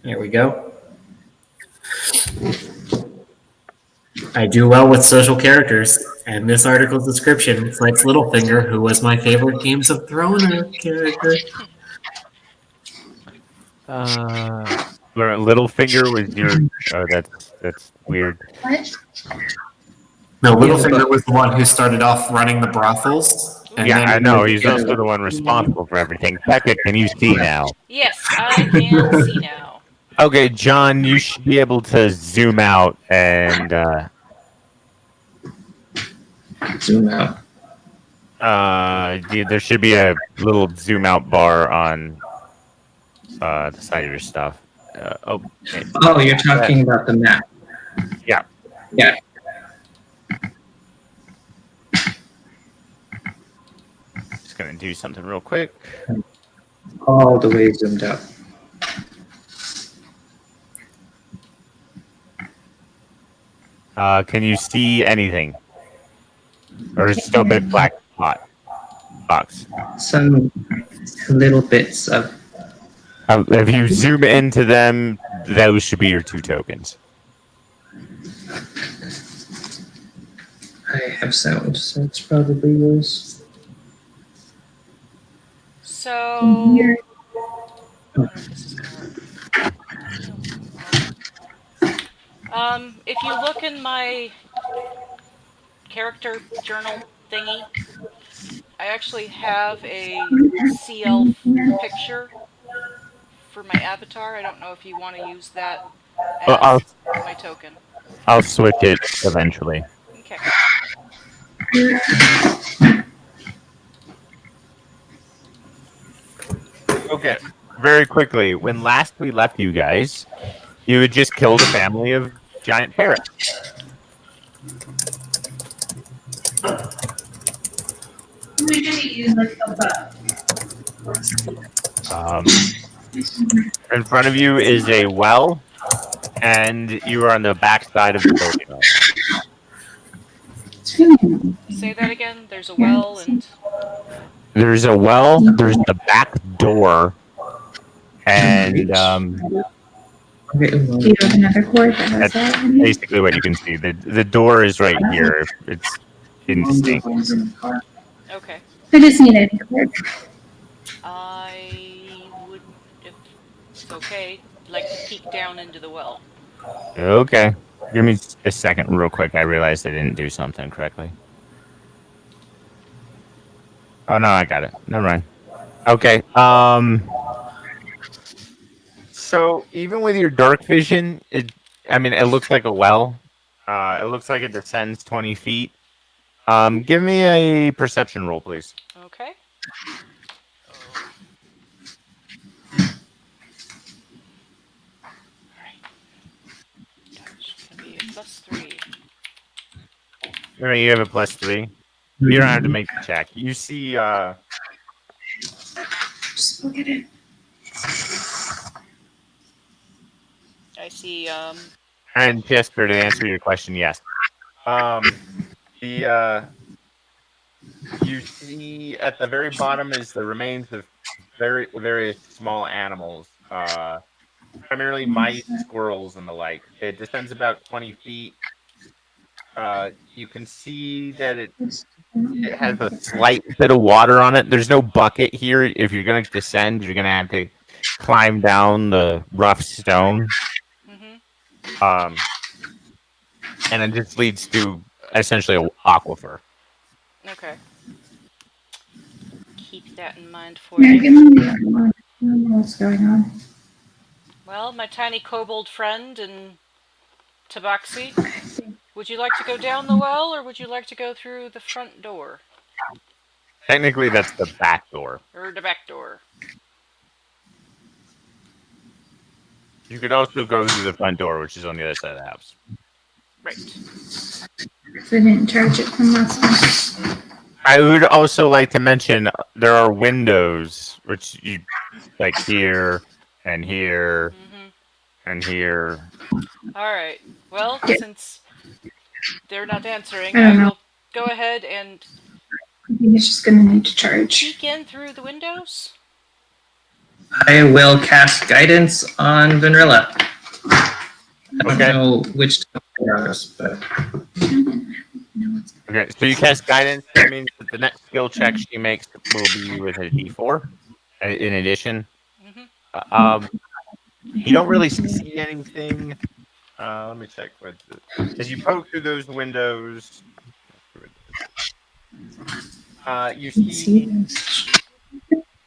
There we go. I do well with social characters, and this article's description cites Littlefinger, who was my favorite Games of Thrones character. Where Littlefinger was your. Oh, that's weird. What? No, Yeah, the Littlefinger book. was the one who started off running the brothels, and Yeah, then I he know. was He's also the one responsible for everything. Becca, can you see now? Yes, I can see now. Okay, John, you should be able to zoom out and Zoom out. there should be a little zoom out bar on the side of your stuff. Okay. Oh, you're talking about the map. Yeah. Yeah. Just gonna do something real quick. All the way zoomed out. Can you see anything? Or is it still a big black box? Some little bits of. If you zoom into them, those should be your 2 tokens. I have sound, so it's probably yours. So. Here. I wonder if this is gonna work. If you look in my character journal thingy, I actually have a CL picture for my avatar. I don't know if you want to use that I'll as my token. I'll switch it eventually. Okay. Okay. Very quickly, when last we left you guys, you had just killed a family of giant parrots. In front of you is a well, and you are on the back side of the building. Say that again. There's a well and. There's a well, there's the back door, and Do you have another cord that has that's that in it? basically what you can see. The door is right here. It's indistinct. Okay. I just need a cord. I would, if it's okay, like to peek down into the well. Okay. Give me a second real quick. I realized I didn't do something correctly. Oh no, I got it. Never mind. Okay. So even with your dark vision, it looks like a well. It looks like it descends 20 feet. Give me a perception roll, please. Okay. That's gonna be a +3. All right, you have a +3. You don't have to make the check. You see, Just look at it. I see. and Chester, to answer your question, yes. You see at the very bottom is the remains of very small animals, primarily mice, squirrels, and the like. It descends about 20 feet. You can see that it has a slight bit of water on it. There's no bucket here. If you're going to descend, you're going to have to climb down the rough stone. Mm-hmm. And it just leads to essentially an aquifer. Okay. Keep that in mind for Yeah, you. give me the other one. I don't know what's going on. Well, my tiny kobold friend and Tabaxi, Okay. would you like to go down the well or would you like to go through the front door? Technically, that's the back door. Or the back door? You could also go through the front door, which is on the other side of the house. Right. So I didn't charge it from last time. I would also like to mention there are windows, which you like here and here Mm-hmm. and here. Alright. Well, Yeah. since they're not answering, I don't I know. will go ahead and I think it's just gonna need to charge. peek in through the windows. I will cast guidance on Vanilla. I don't Okay. know which type it is, but Okay, so you cast guidance. That means that the next skill check she makes will be with a D4. In addition, Hmm. um, you don't really see anything. Let me check. As you poke through those windows, you see.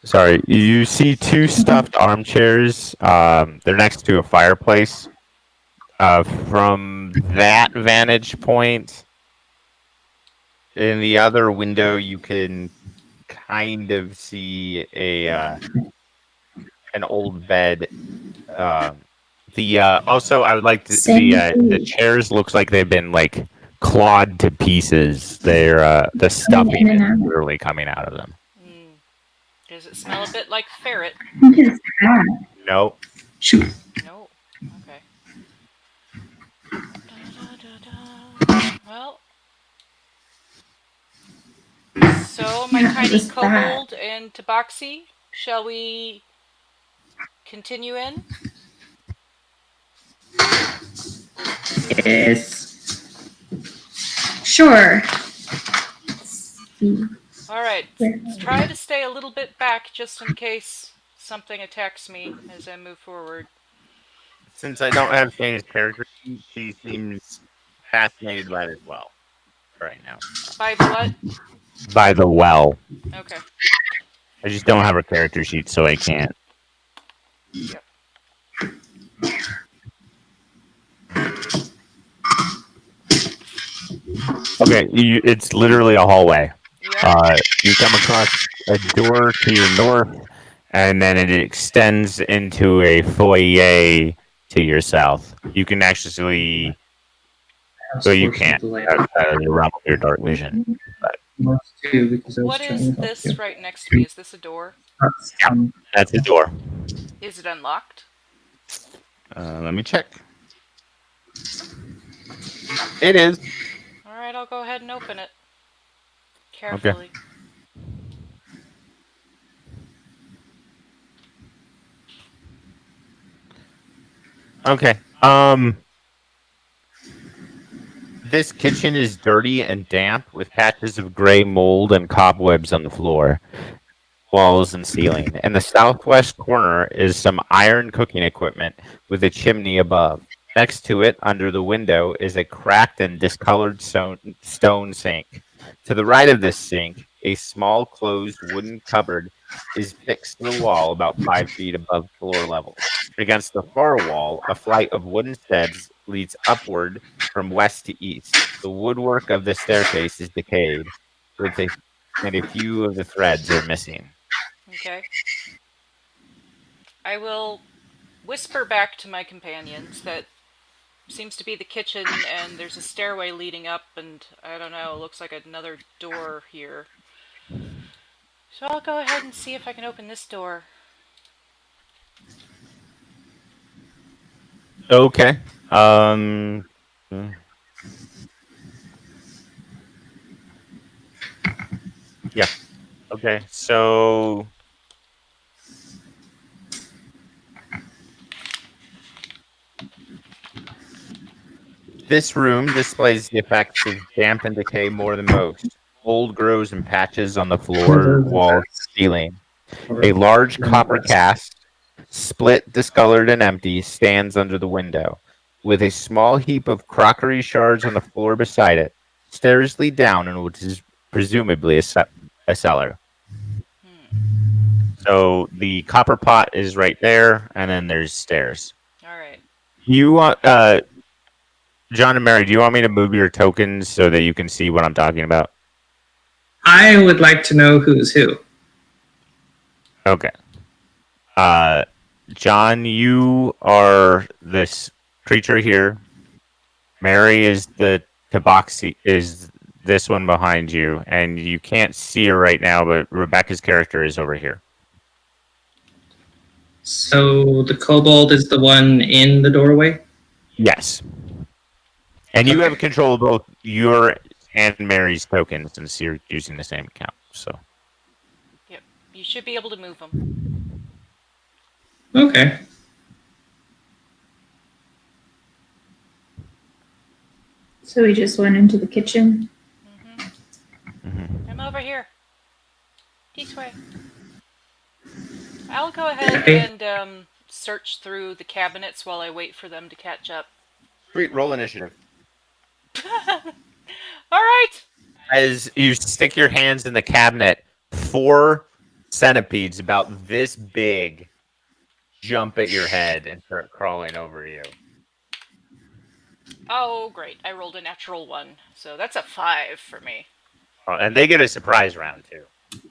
Sorry, you see two stuffed armchairs. They're next to a fireplace. From that vantage point, in the other window, you can kind of see an old bed. The also, I would like to, the chairs looks like they've been like clawed to pieces. They're the stuffing is literally coming out of them. Mm. Does it smell a bit like ferret? What is that? Nope. Shoot. No. Okay. Da, da, da, da. Well, so my Yeah, it tiny was bad. kobold and tabaxi, shall we continue in? Yes. Sure. All right. Let's try to stay a little bit back just in case something attacks me as I move forward. Since I don't have Shane's character sheet, she seems fascinated by it as well right now. By the what? By the well. Okay. I just don't have her character sheet, so I can't. Yep. Okay, it's literally a hallway. Yep. You come across a door to your north, and then it extends into a foyer to your south. You can actually, well, you can't. That's the realm of your dark vision. But most too, because I was What trying is to help you. this right next to me? Is this a door? yeah, that's the door. Is it unlocked? Let me check. It is. All right, I'll go ahead and open it Okay. carefully. Okay. This kitchen is dirty and damp with patches of gray mold and cobwebs on the floor, walls, and ceiling. In the southwest corner is some iron cooking equipment with a chimney above. Next to it, under the window, is a cracked and discolored stone sink. To the right of this sink, a small closed wooden cupboard is fixed to the wall about 5 feet above floor level. Against the far wall, a flight of wooden steps leads upward from west to east. The woodwork of the staircase is decayed, and a few of the threads are missing. Okay. I will whisper back to my companions that seems to be the kitchen and there's a stairway leading up and I don't know, it looks like another door here. So I'll go ahead and see if I can open this door. Okay. Yeah. Okay. So this room displays the effects of damp and decay more than most. Mold grows in patches on the floor, walls, ceiling. A large copper cask, split, discolored, and empty, stands under the window, with a small heap of crockery shards on the floor beside it. Stairs lead down, and which is presumably a cellar. So the copper pot is right there, and then there's stairs. All right. You want John and Mary? Do you want me to move your tokens so that you can see what I'm talking about? I would like to know who's who. Okay. John, you are this creature here. Mary is the tabaxi, is this one behind you, and you can't see her right now, but Rebecca's character is over here. So the kobold is the one in the doorway? Yes. And you Okay. have control of both your and Mary's tokens since you're using the same account. So Yep. You should be able to move them. Okay. So we just went into the kitchen. I'm over here. This way. I'll go ahead Okay. and search through the cabinets while I wait for them to catch up. Sweet, roll initiative. All right. As you stick your hands in the cabinet, 4 centipedes about this big jump at your head and start crawling over you. Oh, great. I rolled a natural 1. So that's a 5 for me. Oh, and they get a surprise round too.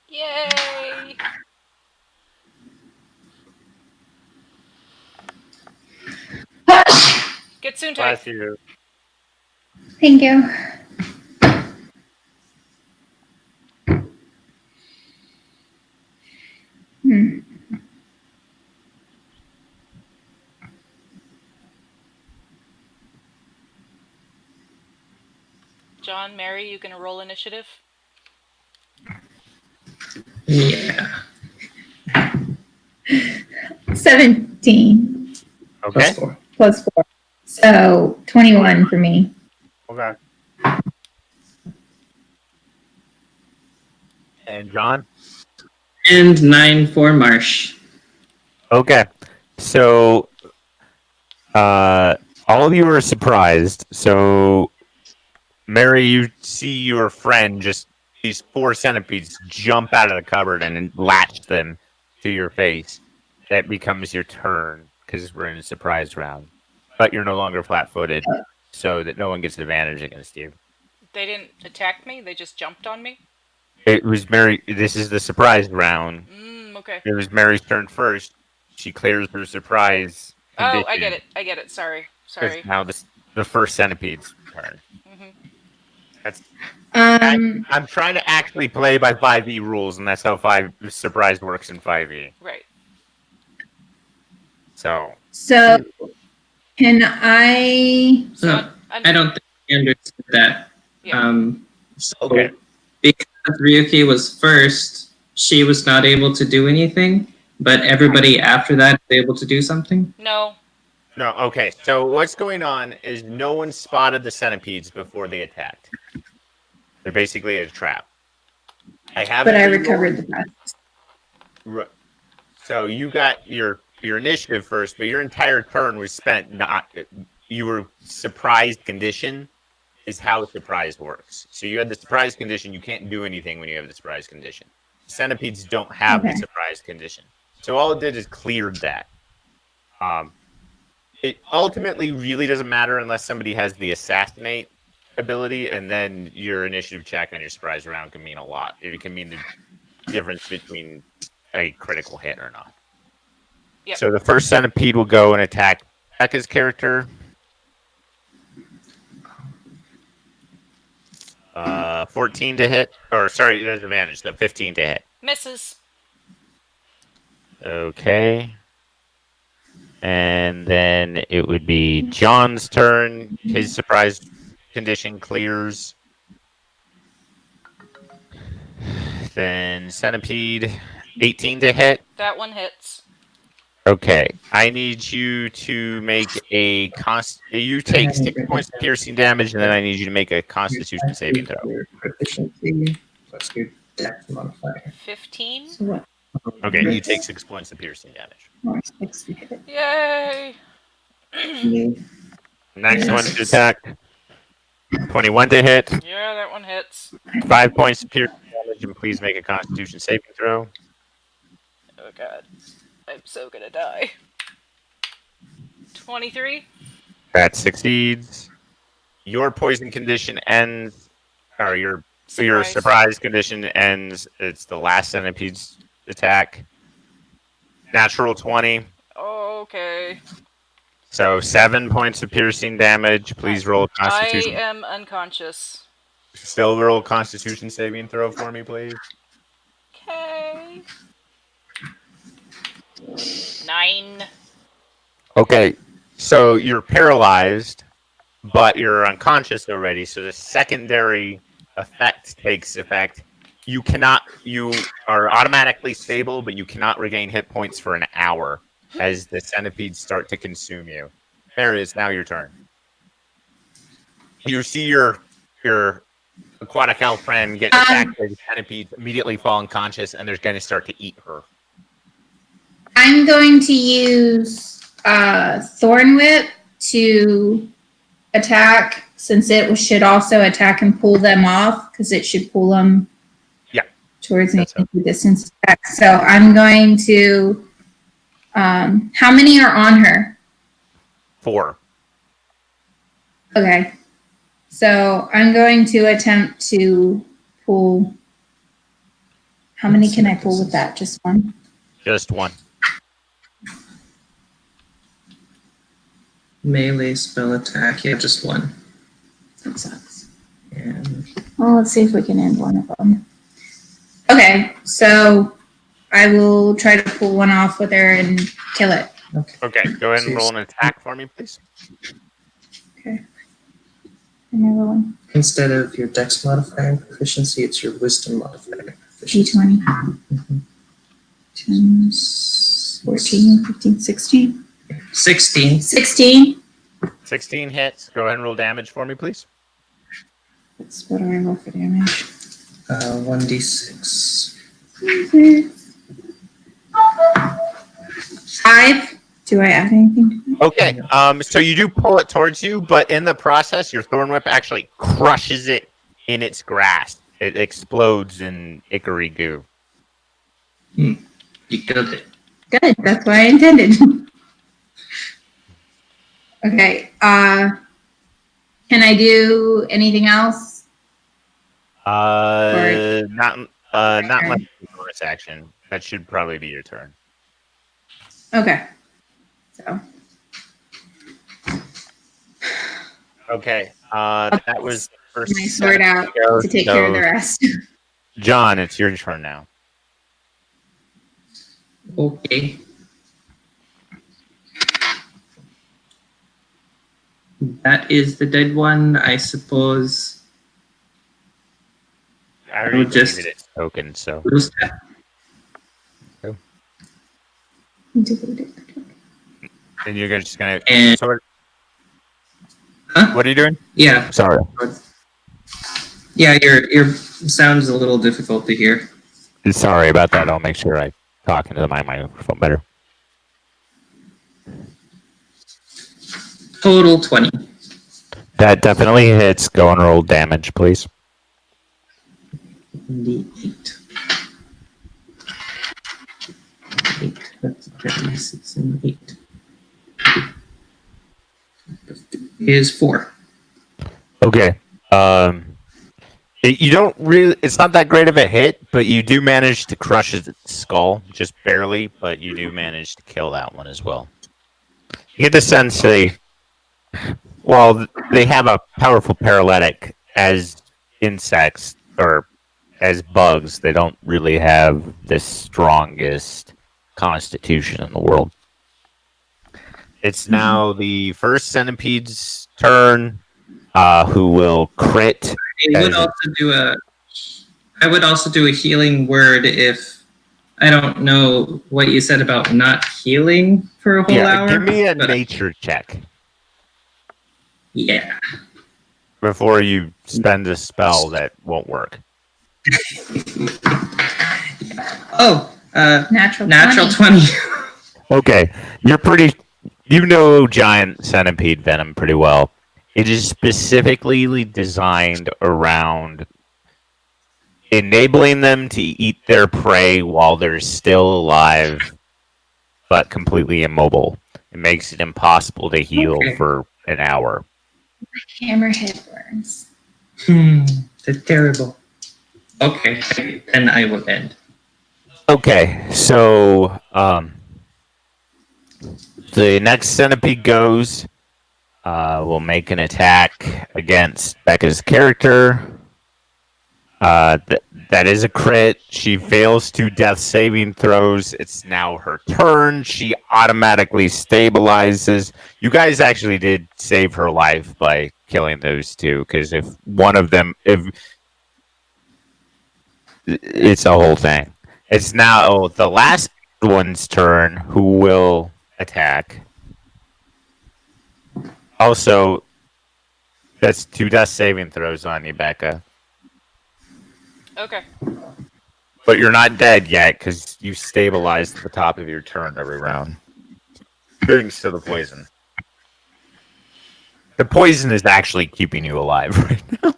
Yay! Get soon, tight. Bless you. Thank you. Hmm. John, Mary, you gonna roll initiative? Yeah. 17 Okay. plus 4. So 21 for me. Okay. And John? And 9 for Marsh. Okay. So all of you are surprised. So Mary, you see your friend just these 4 centipedes jump out of the cupboard and latch them to your face. That becomes your turn because we're in a surprise round. But you're no longer flat-footed, so that no one gets advantage against you. They didn't attack me, they just jumped on me? It was Mary. This is the surprise round. Okay. It was Mary's turn first. She clears her surprise condition. Oh, I get it. Sorry. It's now the first centipede's turn. Mm-hmm. That's. Um, I'm trying to actually play by 5e rules, and that's how surprise works in 5e. Right. So so can I? So I don't think I understood that. Yeah. So Okay. because Ryuki was first, she was not able to do anything, but everybody after that was able to do something? No. No, okay. So what's going on is no one spotted the centipedes before they attacked. They're basically a trap. But I recovered the best. So you got your initiative first, but your entire turn was spent not. You were surprised condition is how surprise works. So you had the surprise condition. You can't do anything when you have the surprise condition. Centipedes don't have the Okay. surprise condition. So all it did is cleared that. It ultimately really doesn't matter unless somebody has the assassinate ability, and then your initiative check on your surprise round can mean a lot. It can mean the difference between a critical hit or not. Yep. So the first centipede will go and attack Becca's character. 14 to hit, or sorry, there's advantage. So 15 to hit. Misses. Okay. And then it would be John's turn. His surprise condition clears. Then Centipede, 18 to hit. That one hits. Okay. I need you to make a You take 6 points of piercing damage, and then I need you to make a Constitution saving throw. Proficiency plus your dex modifier. 15. So what? Okay, you take 6 points of piercing damage. More 6 to hit. Yay! Next one to attack. 21 to hit. Yeah, that one hits. 5 points of piercing damage, and please make a Constitution saving throw. Oh god. I'm so gonna die. 23. That succeeds. Your poison condition ends, or your surprise condition ends. It's the last centipede's attack. Natural 20. Okay. So 7 points of piercing damage. Please roll a I Constitution. am unconscious. Still roll a Constitution saving throw for me, please. Okay. 9. Okay, so you're paralyzed, but you're unconscious already. So the secondary effect takes effect. You are automatically stable, but you cannot regain hit points for an hour. as the centipedes start to consume you. Mary, it's now your turn. You see your aquatic elf friend get attacked by the centipedes, immediately fall unconscious, and they're going to start to eat her. I'm going to use Thorn Whip to attack, since it should also attack and pull them off, because it should pull them towards me in distance attack. So I'm going to, how many are on her? 4. Okay. So I'm going to attempt to pull, how many can I pull with that? Just one? Just 1. Melee spell attack. Yeah, just 1. That sucks. And Well, let's see if we can end one of them. Okay, so I will try to pull one off with her and kill it. Okay, go ahead and roll an attack for me, please. Okay. Another one. instead of your dex modifier and proficiency, it's your wisdom modifier and proficiency. D20. Mhm. 10, 14, 15, 16. 16. 16. 16 hits. Go ahead and roll damage for me, please. What do I roll for damage? 1d6. 5. Do I add anything to it? Okay, so you do pull it towards you, but in the process, your thorn whip actually crushes it in its grasp. It explodes in ichory goo. You killed it. Good. That's what I intended. Okay. Can I do anything else? Not much bonus action. That should probably be your turn. Okay. So. Okay, that was the first. My sword out to take care of the rest. John, it's your turn now. Okay. That is the dead one, I suppose. I already would just- deleted its token, so. Lose that. And you're just gonna. And- Sword. Huh? What are you doing? Yeah. Sorry. Yeah, your sound's a little difficult to hear. Sorry about that. I'll make sure I talk into my microphone better. Total 20. That definitely hits. Go and roll damage, please. D8. 8. That's 36 and 8. Is 4. Okay. You don't really. It's not that great of a hit, but you do manage to crush its skull, just barely. But you do manage to kill that one as well. You get the sense while they have a powerful paralytic as insects or as bugs, they don't really have the strongest constitution in the world. It's now the first centipede's turn, who will crit. I would also do a healing word if I don't know what you said about not healing for a whole hour. Give me a but- nature check Yeah. before you spend a spell that won't work. Oh, Natural natural 20. 20. Okay, you know giant centipede venom pretty well. It is specifically designed around enabling them to eat their prey while they're still alive, but completely immobile. It makes it impossible to heal Okay. for an hour. Hammerhead burns. That's terrible. Okay, then I will end. Okay, so the next centipede goes. Will make an attack against Becca's character. That is a crit. She fails 2 death saving throws. It's now her turn. She automatically stabilizes. You guys actually did save her life by killing those 2, because if one of them, it's a whole thing. It's now the last one's turn, who will attack. Also, that's 2 death saving throws on you, Becca. Okay. But you're not dead yet because you stabilized at the top of your turn every round. Thanks to the poison. The poison is actually keeping you alive right now.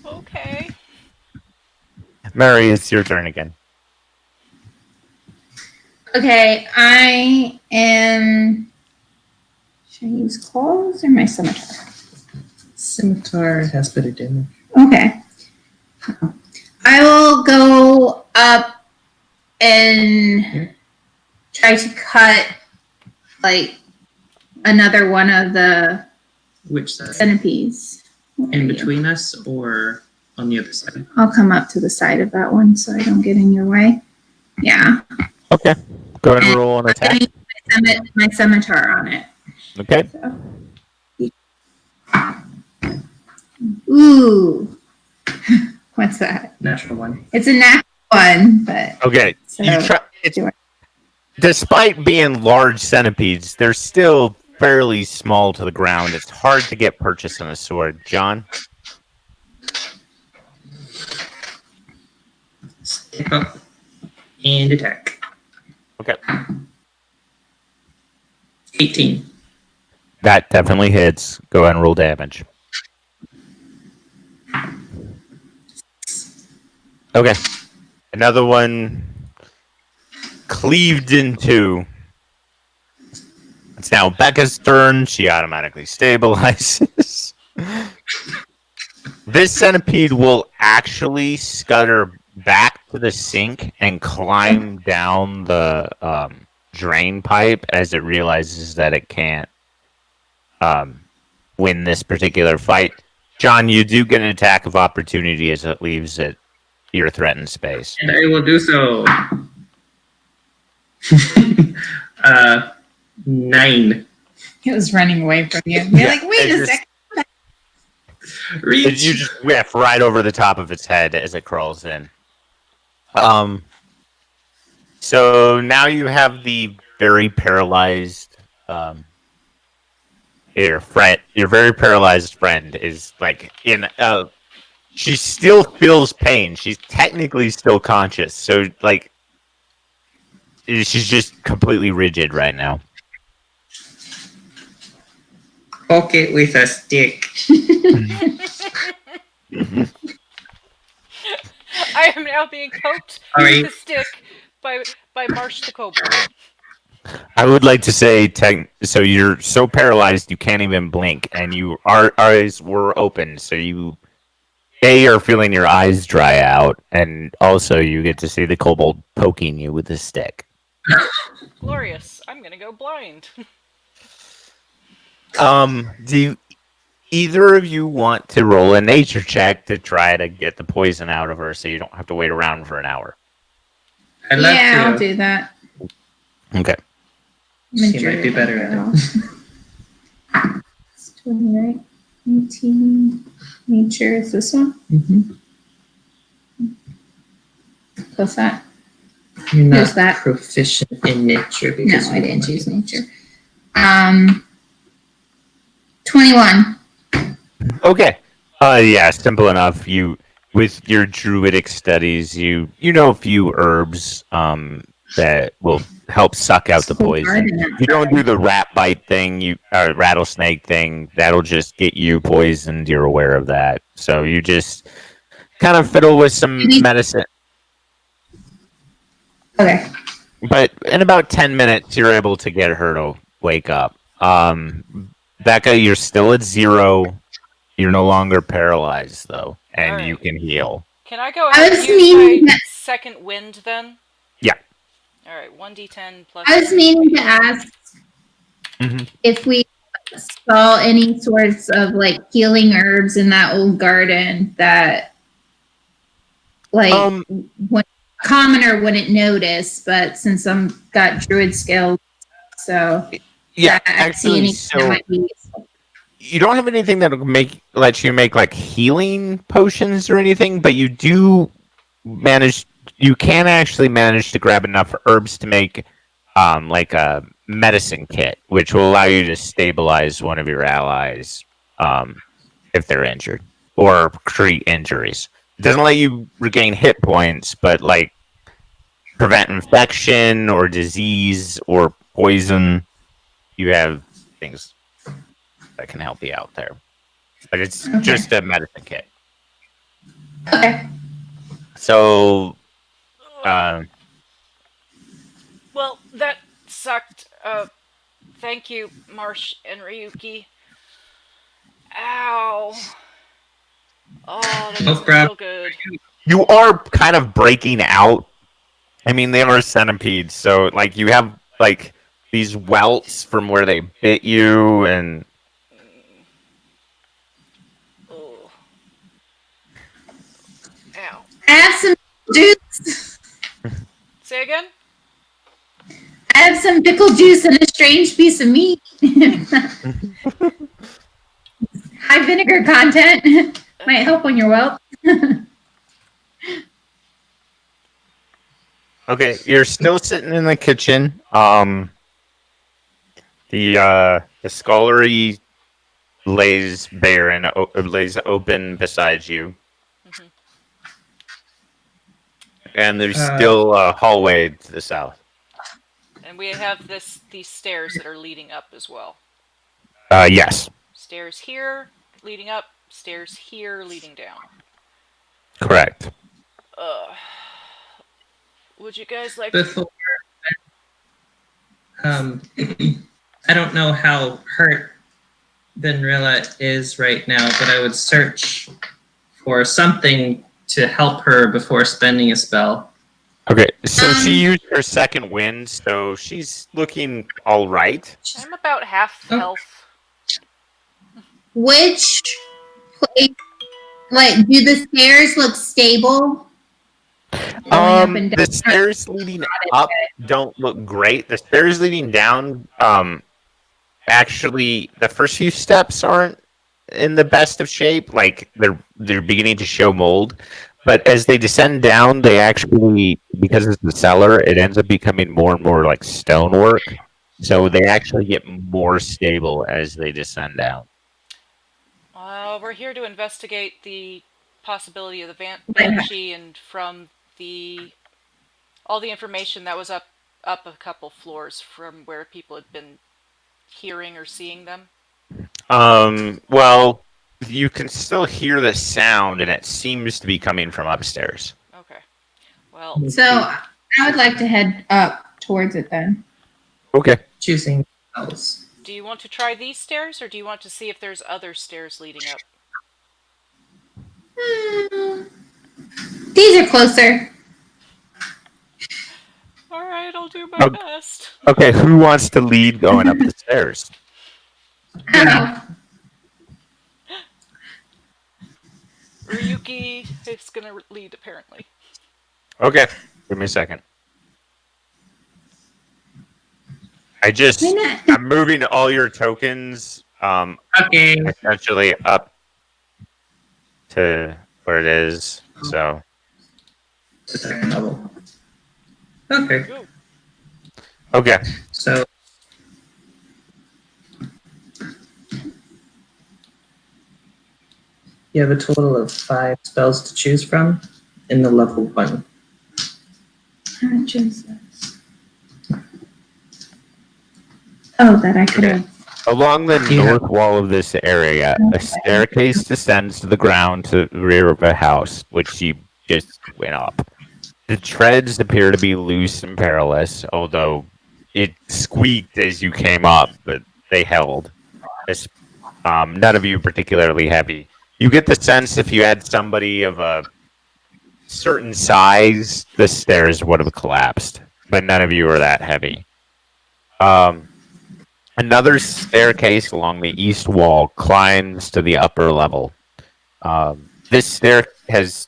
Okay. Mary, it's your turn again. Okay, I am. Should I use claws or my scimitar? Scimitar has better damage. Okay. I will go up and try to cut like another one of the Which side? centipedes. In between us or on the other side? I'll come up to the side of that one so I don't get in your way. Yeah. Okay. Go ahead and roll an attack. My scimitar on it. Okay. So. Ooh. What's that? Natural one. It's a natural one, but Okay. so Despite being large centipedes, they're still fairly small to the ground. It's hard to get purchase on a sword. John? Stick up and attack. Okay. 18. That definitely hits. Go ahead and roll damage. Okay. Another one cleaved in two. It's now Becca's turn. She automatically stabilizes. This centipede will actually scutter back to the sink and climb down the drain pipe as it realizes that it can't win this particular fight. John, you do get an attack of opportunity as it leaves your threatened space. And I will do so. 9. it was running away from you. You're like, wait a second. Reach. You just whiff right over the top of its head as it crawls in. So now you have the very paralyzed your very paralyzed friend is like in she still feels pain. She's technically still conscious. So like she's just completely rigid right now. Poke it with a stick. I am now being poked Sorry. with a stick by Marsh the Kobold. I would like to say, so you're so paralyzed you can't even blink, and your eyes were open, so you are feeling your eyes dry out, and also you get to see the kobold poking you with a stick. Glorious. I'm gonna go blind. Do either of you want to roll a nature check to try to get the poison out of her so you don't have to wait around for an hour? I'd love Yeah, to. I'll do that. Okay. She might be better at it. It's 20, right? 18. Nature is this one? Mm-hmm. What's that? You're not Who's that? proficient in nature. No, Because I didn't choose nature. 21. Okay. Yeah, simple enough. You, with your druidic studies, you know a few herbs that will help suck out the poison. You don't do the rat bite thing, rattlesnake thing. That'll just get you poisoned. You're aware of that. So you just kind of fiddle with some medicine. Okay. But in about 10 minutes, you're able to get her to wake up. Becca, you're still at 0. You're no longer paralyzed, though, and Alright. you can heal. Can I go ahead and was use meaning my that- second wind then? Yeah. Alright, 1d10 plus. I was meaning to ask Mhm. if we saw any sorts of like healing herbs in that old garden that like when a commoner wouldn't notice, but since I'm got druid skills, so Yeah, I see actually, anything that so might be useful. you don't have anything that will let you make like healing potions or anything, but you do manage. You can actually manage to grab enough herbs to make like a medicine kit, which will allow you to stabilize one of your allies if they're injured or treat injuries. It doesn't let you regain hit points, but like prevent infection or disease or poison. You have things that can help you out there. But it's Okay. just a medicine kit. Okay. So, Well, that sucked. Thank you, Marsh and Ryuki. Ow. Oh, that No doesn't problem. feel good. you are kind of breaking out. I mean, they are centipedes, so like you have like these welts from where they bit you, and Oh. Ow. I have some juice. Say again? I have some pickle juice and a strange piece of meat. High vinegar content might help on your welt. okay, you're still sitting in the kitchen. The scullery lays bare and lays open beside you, Mhm. and there's still a hallway to the south. And we have these stairs that are leading up as well. Yes, Stairs here, leading up. Stairs here, leading down. correct. Would you guys like to... Before, I don't know how hurt Benrilla is right now, but I would search for something to help her before spending a spell. Okay, so she used her second wind, so she's looking all right. I'm about half Oh. health. Which place, like, do the stairs look stable? Going up and down. The stairs leading up don't look great. The stairs leading down, actually, the first few steps aren't in the best of shape. Like they're beginning to show mold, but as they descend down, they actually, because it's the cellar, it ends up becoming more and more like stonework. So they actually get more stable as they descend down. We're here to investigate the possibility of the banshee, and from all the information that was up a couple floors from where people had been hearing or seeing them. Well, you can still hear the sound, and it seems to be coming from upstairs. Okay. Well, So I would like to head up towards it then. Okay. Choosing spells. do you want to try these stairs, or do you want to see if there's other stairs leading up? These are closer. All right, I'll do my best. Okay, who wants to lead going up the stairs? Oh, Ryuki is gonna lead, apparently. Okay, give me a second. I'm moving all your tokens, Okay. essentially up to where it is. So, The second level. Okay. Ooh. okay. So you have a total of 5 spells to choose from in the level 1. how much is this? Oh, that I could have. Along the Yeah. north wall of this area, a staircase descends to the ground to the rear of a house, which you just went up. The treads appear to be loose and perilous, although it squeaked as you came up, but they held. None of you particularly heavy. You get the sense if you had somebody of a certain size, the stairs would have collapsed, but none of you are that heavy. Another staircase along the east wall climbs to the upper level. This stair has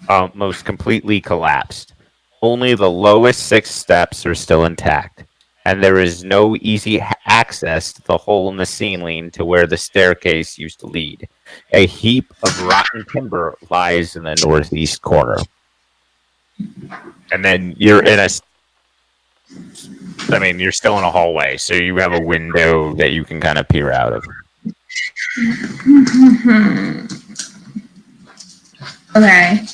almost completely collapsed. Only the lowest 6 steps are still intact, and there is no easy access to the hole in the ceiling to where the staircase used to lead. A heap of rotten timber lies in the northeast corner. And then you're in a I mean, you're still in a hallway, so you have a window that you can kind of peer out of. Okay.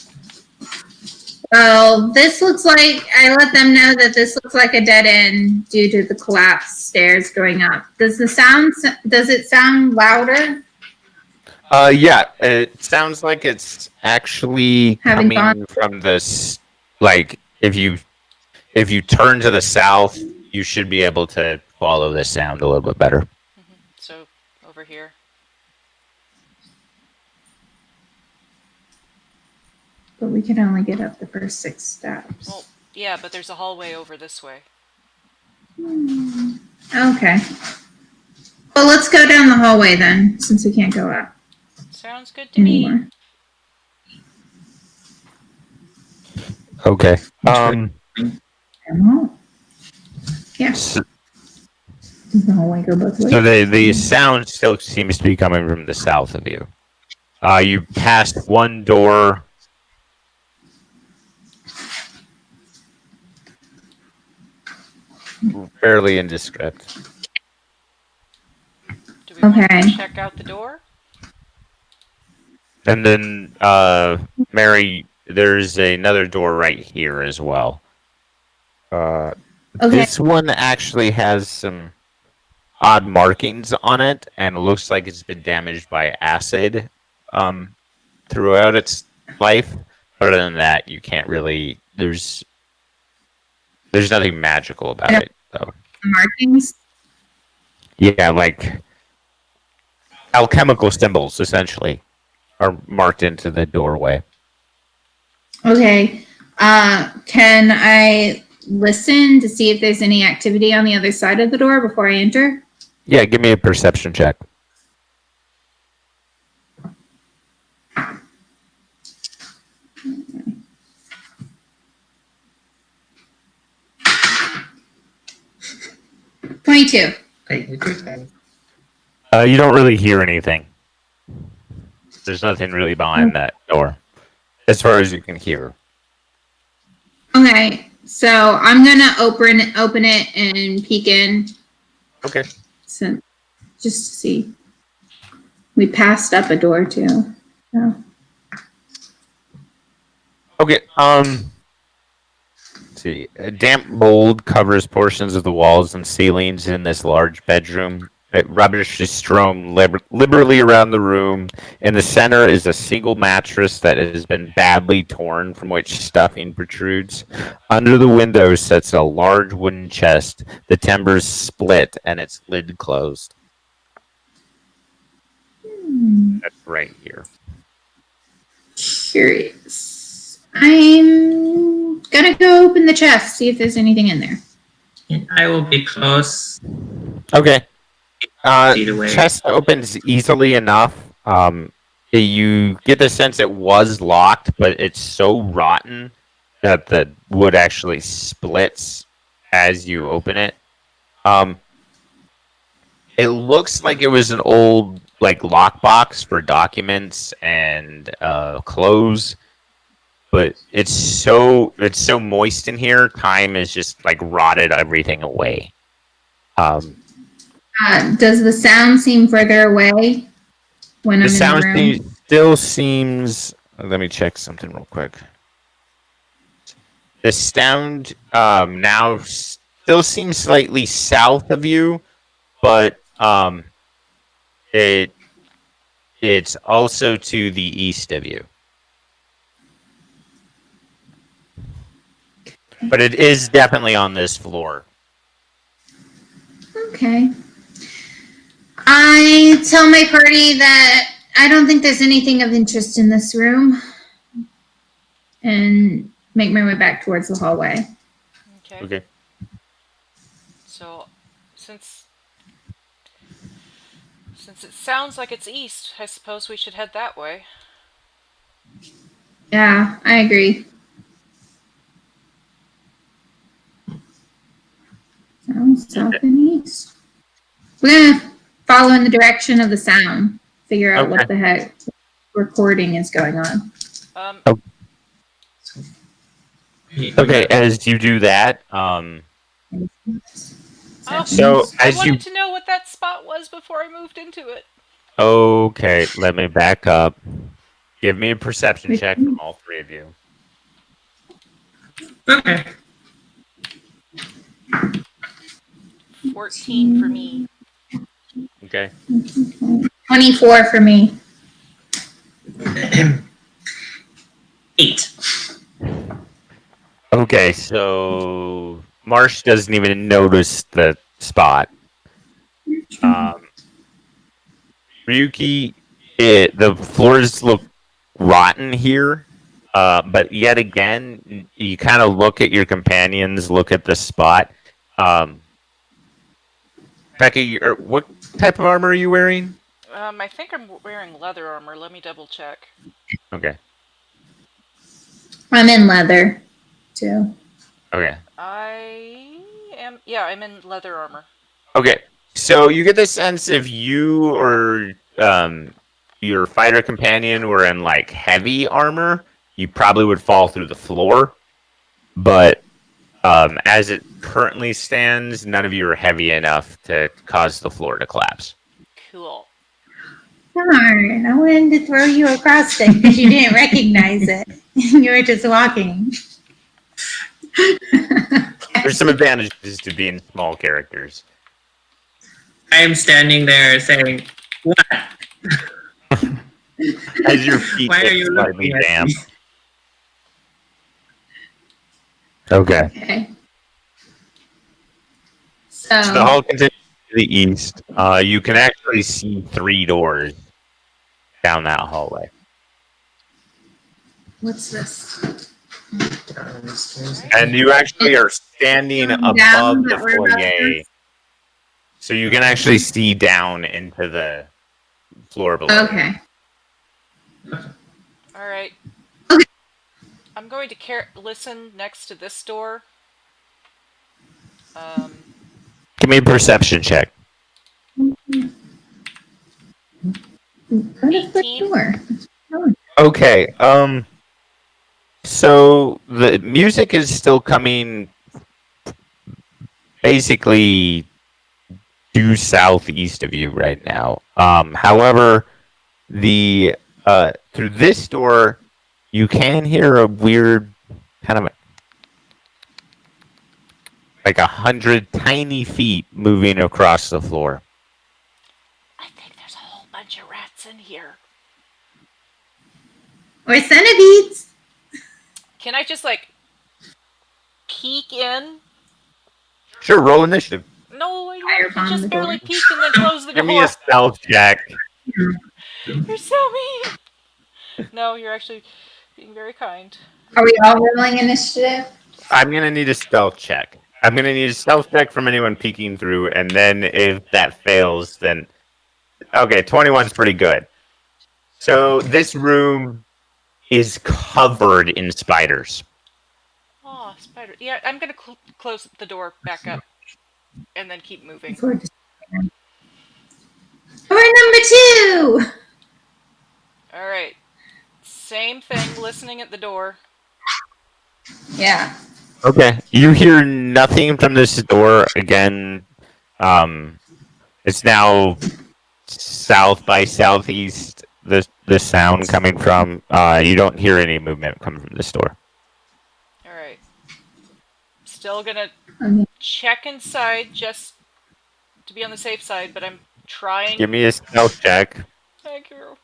Well, this looks like I let them know that this looks like a dead end due to the collapsed stairs going up. Does it sound louder? Yeah, it sounds like it's actually Having coming from this. Like, if you turn to the south, you should be able to follow the sound a little bit better. So over here. But we can only get up the first 6 steps. Well, yeah, but there's a hallway over this way. Okay. Well, let's go down the hallway then, since we can't go up Sounds good to me. anymore. Okay. Yeah. So, Does the hallway go both ways? so the sound still seems to be coming from the south of you. You passed one door. Fairly indescript. Do we want Okay. to check out the door? And then, Mary, there's another door right here as well. Okay. This one actually has some odd markings on it, and it looks like it's been damaged by acid throughout its life. Other than that, you can't really. There's nothing magical about it, though. Markings? Yeah, like alchemical symbols, essentially, are marked into the doorway. Okay. Can I listen to see if there's any activity on the other side of the door before I enter? Yeah, give me a perception check. $22. You don't really hear anything. There's nothing really behind that door, as far as you can hear. Okay. So I'm gonna open it and peek in. Okay. So, just to see. We passed up a door too. So. Okay. Let's see. A damp mold covers portions of the walls and ceilings in this large bedroom. Rubbish is strewn liberally around the room. In the center is a single mattress that has been badly torn, from which stuffing protrudes. Under the window sits a large wooden chest. The timbers split and its lid closed. That's right here. Curious. I'm gonna go open the chest, see if there's anything in there. I will be close. Okay. Feet away. Chest opens easily enough. You get the sense it was locked, but it's so rotten that the wood actually splits as you open it. It looks like it was an old lockbox for documents and clothes, but it's so moist in here. Time has just rotted everything away. Does the sound seem further away when I'm The in sound the room? still seems. Let me check something real quick. The sound now still seems slightly south of you, but it's also to the east of you. But it is definitely on this floor. Okay. I tell my party that I don't think there's anything of interest in this room and make my way back towards the hallway. Okay. Okay. So, since it sounds like it's east, I suppose we should head that way. Yeah, I agree. South and east. We're gonna follow in the direction of the sound. Figure out what the heck recording is going on. Okay, as you do that, Oh, So I as you wanted to know what that spot was before I moved into it. okay, let me back up. Give me a perception check from all three of you. Okay. 14 for me. Okay. 24 for me. 8. Okay, so Marsh doesn't even notice the spot. Ryuki, the floors look rotten here, but yet again, you kind of look at your companions, look at the spot. Becky, what type of armor are you wearing? I think I'm wearing leather armor. Let me double check. Okay. I'm in leather too. Okay. I am. Yeah, I'm in leather armor. Okay. So you get the sense if you or your fighter companion were in like heavy armor, you probably would fall through the floor. But as it currently stands, none of you are heavy enough to cause the floor to collapse. Cool. Darn, I wanted to throw you across it because you didn't recognize it. You were just walking. There's some advantages to being small characters. I am standing there saying, "What? As your feet Why are get you slightly looking at damp. me?" Okay. Okay. So the So, hall continues to the east. You can actually see 3 doors down that hallway. what's this? And you actually are standing Down above the that we're about to foyer. So you can actually see down into the floor below. Okay. All right. Okay. I'm going to listen next to this door. Give me a perception check. Go to the 18. door. Okay. So the music is still coming basically due southeast of you right now. However, the through this door, you can hear a weird kind of like 100 tiny feet moving across the floor. I think there's a whole bunch of rats in here. Or centipedes. Can I just like peek in? Sure, roll initiative. No, I want to Firebomb just the barely door. peek and then close the Give me a door. stealth check. You're so mean. No, you're actually being very kind. Are we all rolling initiative? I'm gonna need a stealth check. I'm gonna need a stealth check from anyone peeking through, and then if that fails, then okay, 21's pretty good. So this room is covered in spiders. Oh, spider. Yeah, I'm gonna close the door back up and then keep moving. We're number 2. All right. Same thing. Listening at the door. Yeah. Okay. You hear nothing from this door again. It's now south by southeast. The sound coming from. You don't hear any movement coming from this door. All right. Still gonna Okay. check inside just to be on the safe side, but I'm trying. Give me a stealth check. Thank you.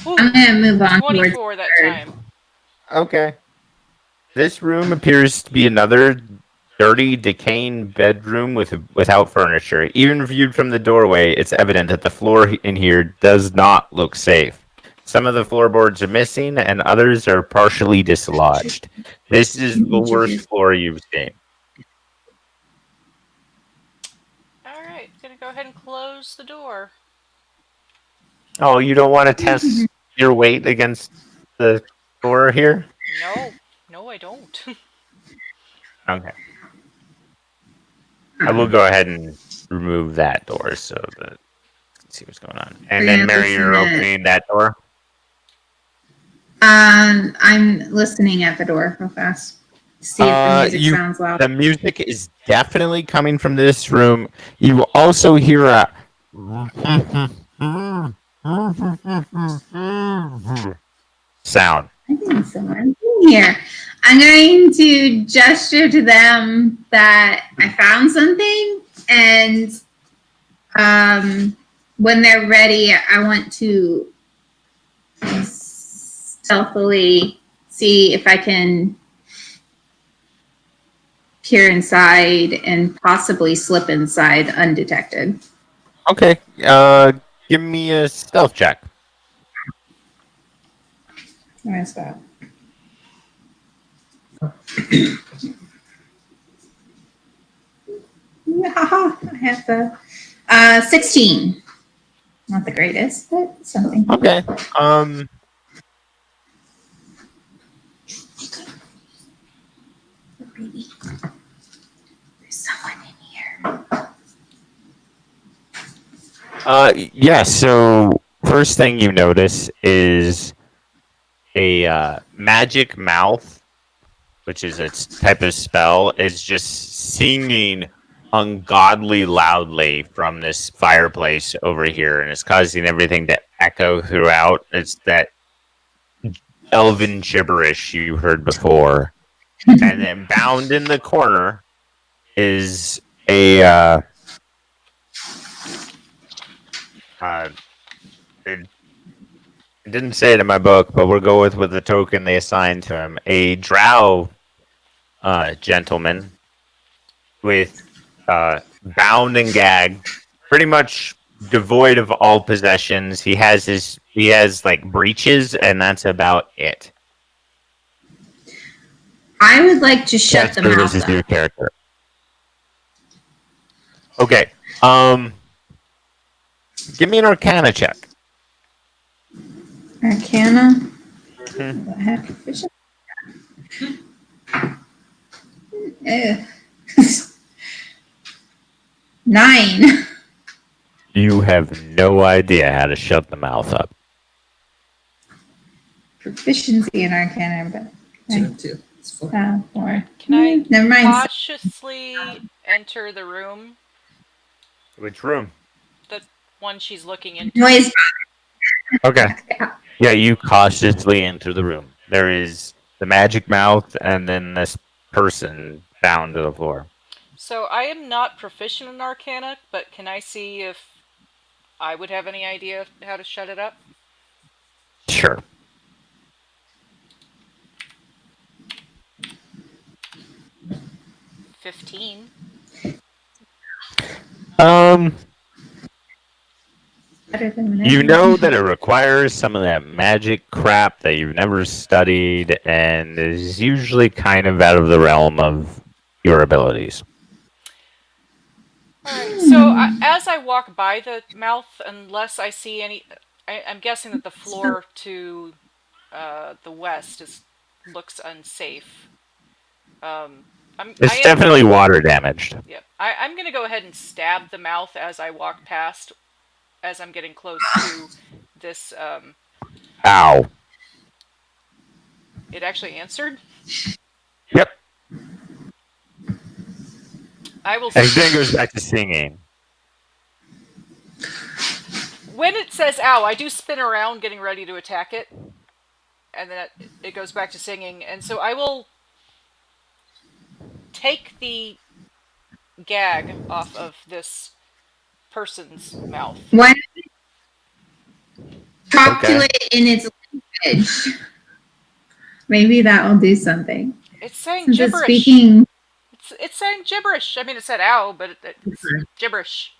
I'm gonna move on towards 24 that third. time. Okay. This room appears to be another dirty, decaying bedroom without furniture. Even viewed from the doorway, it's evident that the floor in here does not look safe. Some of the floorboards are missing, and others are partially dislodged. This is the worst floor you've seen. All right, gonna go ahead and close the door. Oh, you don't want to test your weight against the door here? No, I don't. Okay. I will go ahead and remove that door so that let's see what's going on. And then Mary, you're opening that door. I'm listening at the door real fast. See if the music you- sounds loud. The music is definitely coming from this room. You also hear a sound. I think someone's in here. I'm going to gesture to them that I found something, and when they're ready, I want to stealthily see if I can peer inside and possibly slip inside undetected. Okay. Give me a stealth check. Where's that? Haha, I have the 16. Not the greatest, but something. Okay. Baby. There's someone in here. Yeah. So first thing you notice is a magic mouth, which is a type of spell, is just singing ungodly loudly from this fireplace over here, and it's causing everything to echo throughout. It's that elven gibberish you heard before. And then bound in the corner is a it didn't say it in my book, but we'll go with the token they assigned to him. A drow gentleman with bound and gagged, pretty much devoid of all possessions. He has like breeches, and that's about it. I would like to shut the mouth This is your up. character. Okay. Give me an Arcana check. Arcana. Mhm. What the heck? Eh. 9. You have no idea how to shut the mouth up. Proficiency in Arcana, but 2. It's 4. 4. Can I Never mind. cautiously enter the room? Which room? The one she's looking into. Noise. Okay. Yeah, you cautiously enter the room. There is the magic mouth and then this person bound to the floor. So I am not proficient in Arcana, but can I see if I would have any idea how to shut it up? Sure. $15. Better than You know that it requires some of that magic crap that you've never studied and is usually kind of out of the realm of your abilities. Alright, so as I walk by the mouth, unless I see any... I'm guessing that the floor to the west looks unsafe. It's definitely water damaged. Yeah, I'm going to go ahead and stab the mouth as I walk past, as I'm getting close to this... Ow. It actually answered? Yep. I will... And then goes back to singing. When it says ow, I do spin around getting ready to attack it. And then it goes back to singing. And so I will take the gag off of this person's mouth. Why don't you talk to it in its language? Maybe that will do something. It's saying Since it's gibberish. speaking. It's saying gibberish. I mean, it said ow, but it's gibberish.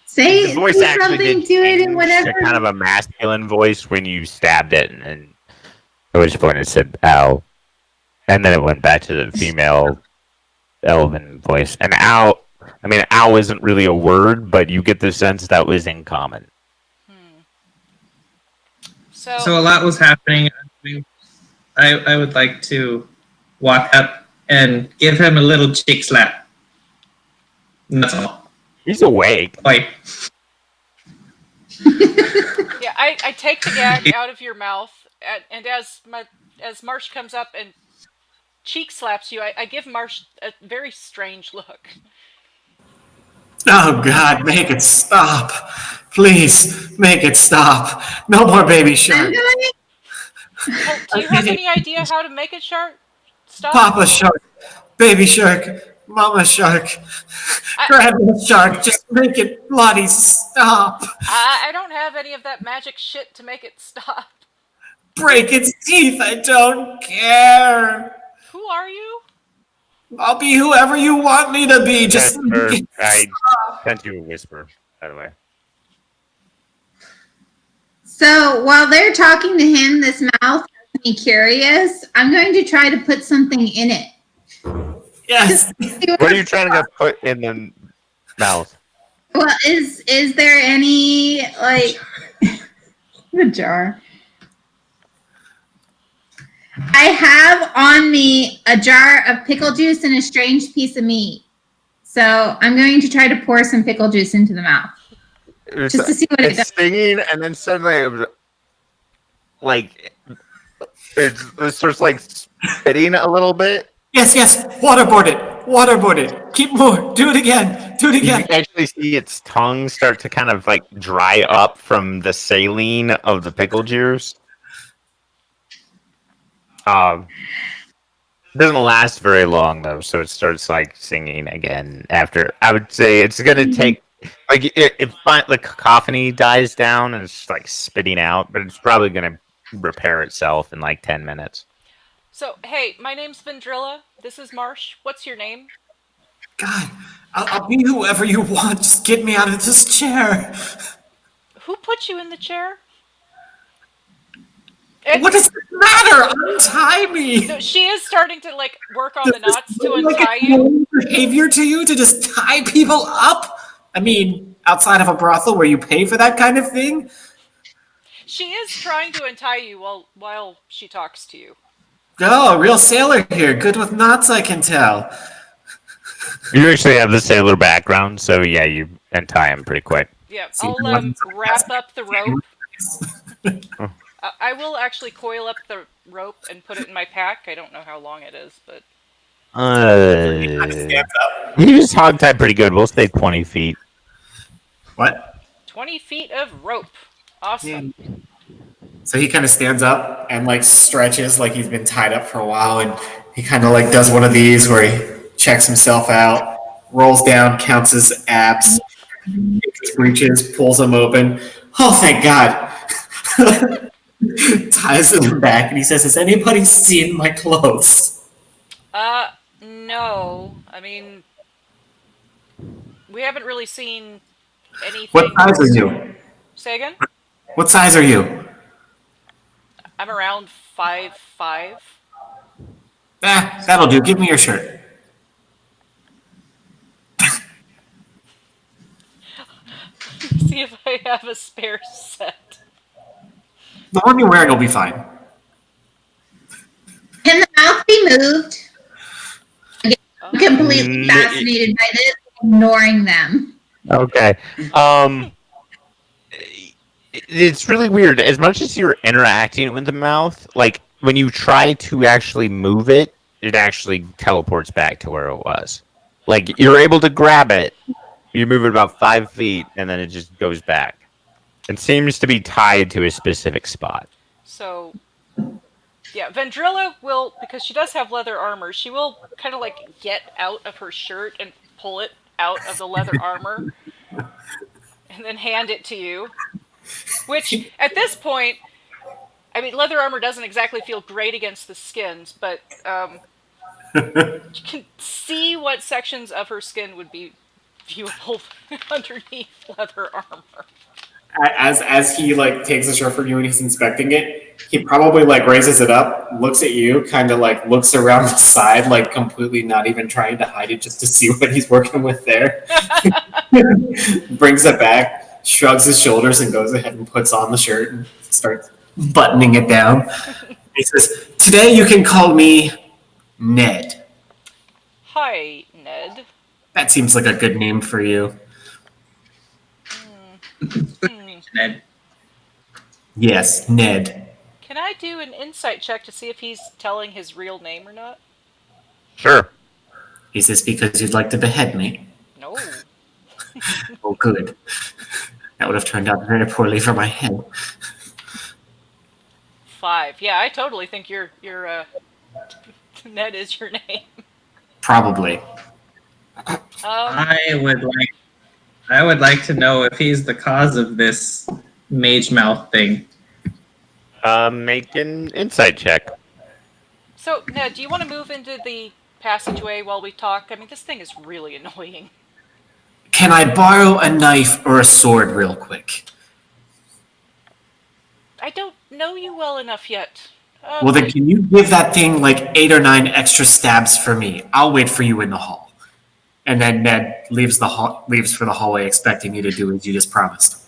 Say The voice actually something did to it and change whatever. to kind of a masculine voice when you stabbed it, and at which point it said "ow," and then it went back to the female elven voice. And "ow," I mean, "ow" isn't really a word, but you get the sense that was in common. So a lot was happening. I would like to walk up and give him a little cheek slap. And that's all. He's awake. Like, Yeah, I take the gag out of your mouth, and as Marsh comes up and cheek slaps you, I give Marsh a very strange look. Oh God, make it stop. Please, make it stop. No more baby I'm shark. going. Well, do you have any idea how to make it stop? Papa shark, baby shark, mama shark, I, grandma shark, just make it bloody stop. I don't have any of that magic shit to make it stop. Break its teeth, I don't care. Who are you? I'll be whoever you want me to be, just Whisper. make it I stop. sent you a whisper, by the way. So while they're talking to him, this mouth has me curious. I'm going to try to put something in it. Yes. What are you trying to put in the mouth? Well, is there any like the jar? I have on me a jar of pickle juice and a strange piece of meat. So I'm going to try to pour some pickle juice into the mouth. It's, Just to see what it it's does. stinging, and then suddenly, it was, like, it starts like spitting a little bit. Yes, yes. Waterboard it. Waterboard it. Keep more. Do it again. Do it You again. can actually see its tongue start to kind of like dry up from the saline of the pickle juice. It doesn't last very long though, so it starts like singing again after. I would say it's gonna take like the cacophony dies down and it's like spitting out, but it's probably gonna repair itself in like 10 minutes. So, hey, my name's Vendrilla. This is Marsh. What's your name? God, I'll be whoever you want. Just get me out of this chair. Who put you in the chair? What does it matter? Untie me. No, she is starting to like work on the Does this knots to look like untie it's you. normal behavior to you to just tie people up? I mean, outside of a brothel where you pay for that kind of thing? She is trying to untie you while she talks to you. Oh, a real sailor here. Good with knots, I can tell. You actually have the sailor background, so yeah, you untie him pretty quick. Yeah, See, I'll there wasn't wrap up the rope. I will actually coil up the rope and put it in my pack. I don't know how long it is, but You just hog tie pretty good. We'll say 20 feet. What? 20 feet of rope. Awesome. So he kind of stands up and like stretches like he's been tied up for a while, and he kind of like does one of these where he checks himself out, rolls down, counts his abs, takes his breeches, pulls them open. Oh, thank God! Ties them back, and he says, "Has anybody seen my clothes?" No. I mean, we haven't really seen anything. What size are you? Say again? What size are you? I'm around 5'5". That'll do. Give me your shirt. See if I have a spare set. The one you're wearing will be fine. Can the mouth be moved? Oh. I'm completely fascinated by this, ignoring them. Okay. It's really weird. As much as you're interacting with the mouth, like when you try to actually move it, it actually teleports back to where it was. Like you're able to grab it, you move it about 5 feet, and then it just goes back. It seems to be tied to a specific spot. So, yeah, Vendrilla will, because she does have leather armor, she will kind of like get out of her shirt and pull it out of the leather armor and then hand it to you. Which, at this point, I mean, leather armor doesn't exactly feel great against the skins, but you can see what sections of her skin would be viewable underneath leather armor. As he like takes the shirt from you and he's inspecting it, he probably like raises it up, looks at you, kind of like looks around the side, like completely not even trying to hide it, just to see what he's working with there. Brings it back, shrugs his shoulders, and goes ahead and puts on the shirt and starts buttoning it down. He says, "Today you can call me Ned." Hi, Ned. That seems like a good name for you. Ned. Yes, Ned. Can I do an insight check to see if he's telling his real name or not? Sure. Is this because you'd like to behead me? No. Oh, good. That would have turned out very poorly for my head. 5. Yeah, I totally think your Ned is your name. Probably. I would like to know if he's the cause of this mage mouth thing. Make an insight check. So, Ned, do you want to move into the passageway while we talk? I mean, this thing is really annoying. Can I borrow a knife or a sword real quick? I don't know you well enough yet. Well, then can you give that thing like 8 or 9 extra stabs for me? I'll wait for you in the hall. And then Ned leaves for the hallway, expecting you to do as you just promised.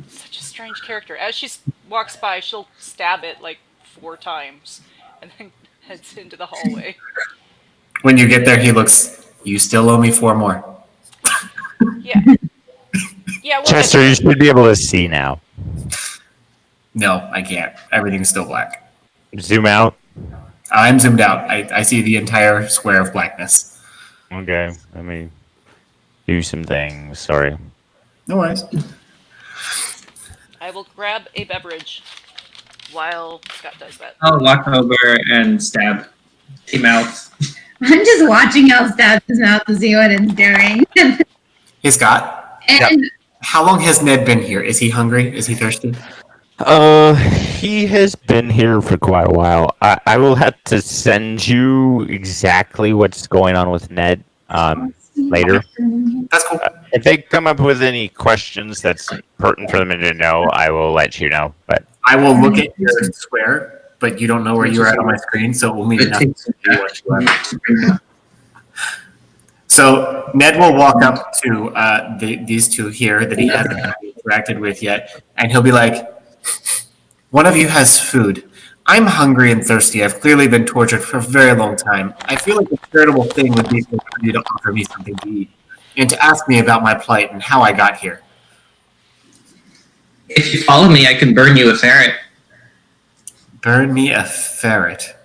Such a strange character. As she walks by, she'll stab it like 4 times, and then heads into the hallway. When you get there, he looks. You still owe me 4 more. Yeah. Yeah. We'll Chester, you should be able to see now. No, I can't. Everything's still black. Zoom out. I'm zoomed out. I see the entire square of blackness. Okay, let me do some things. Sorry. No worries. I will grab a beverage while Scott does that. I'll walk over and stab the mouth. I'm just watching how stabs his mouth to see what it's doing. Hey, Scott. And How long has Ned been here? Is he hungry? Is he thirsty? He has been here for quite a while. I will have to send you exactly what's going on with Ned later. That's cool. If they come up with any questions that's pertinent for them to know, I will let you know. But I will look at your square, but you don't know where you're at on my screen, so it will mean nothing to you what you are. So Ned will walk up to these two here that he hasn't interacted with yet, and he'll be like, "One of you has food. I'm hungry and thirsty. I've clearly been tortured for a very long time. I feel like a charitable thing would be for you to offer me something to eat and to ask me about my plight and how I got here." If you follow me, I can burn you a ferret. Burn me a ferret.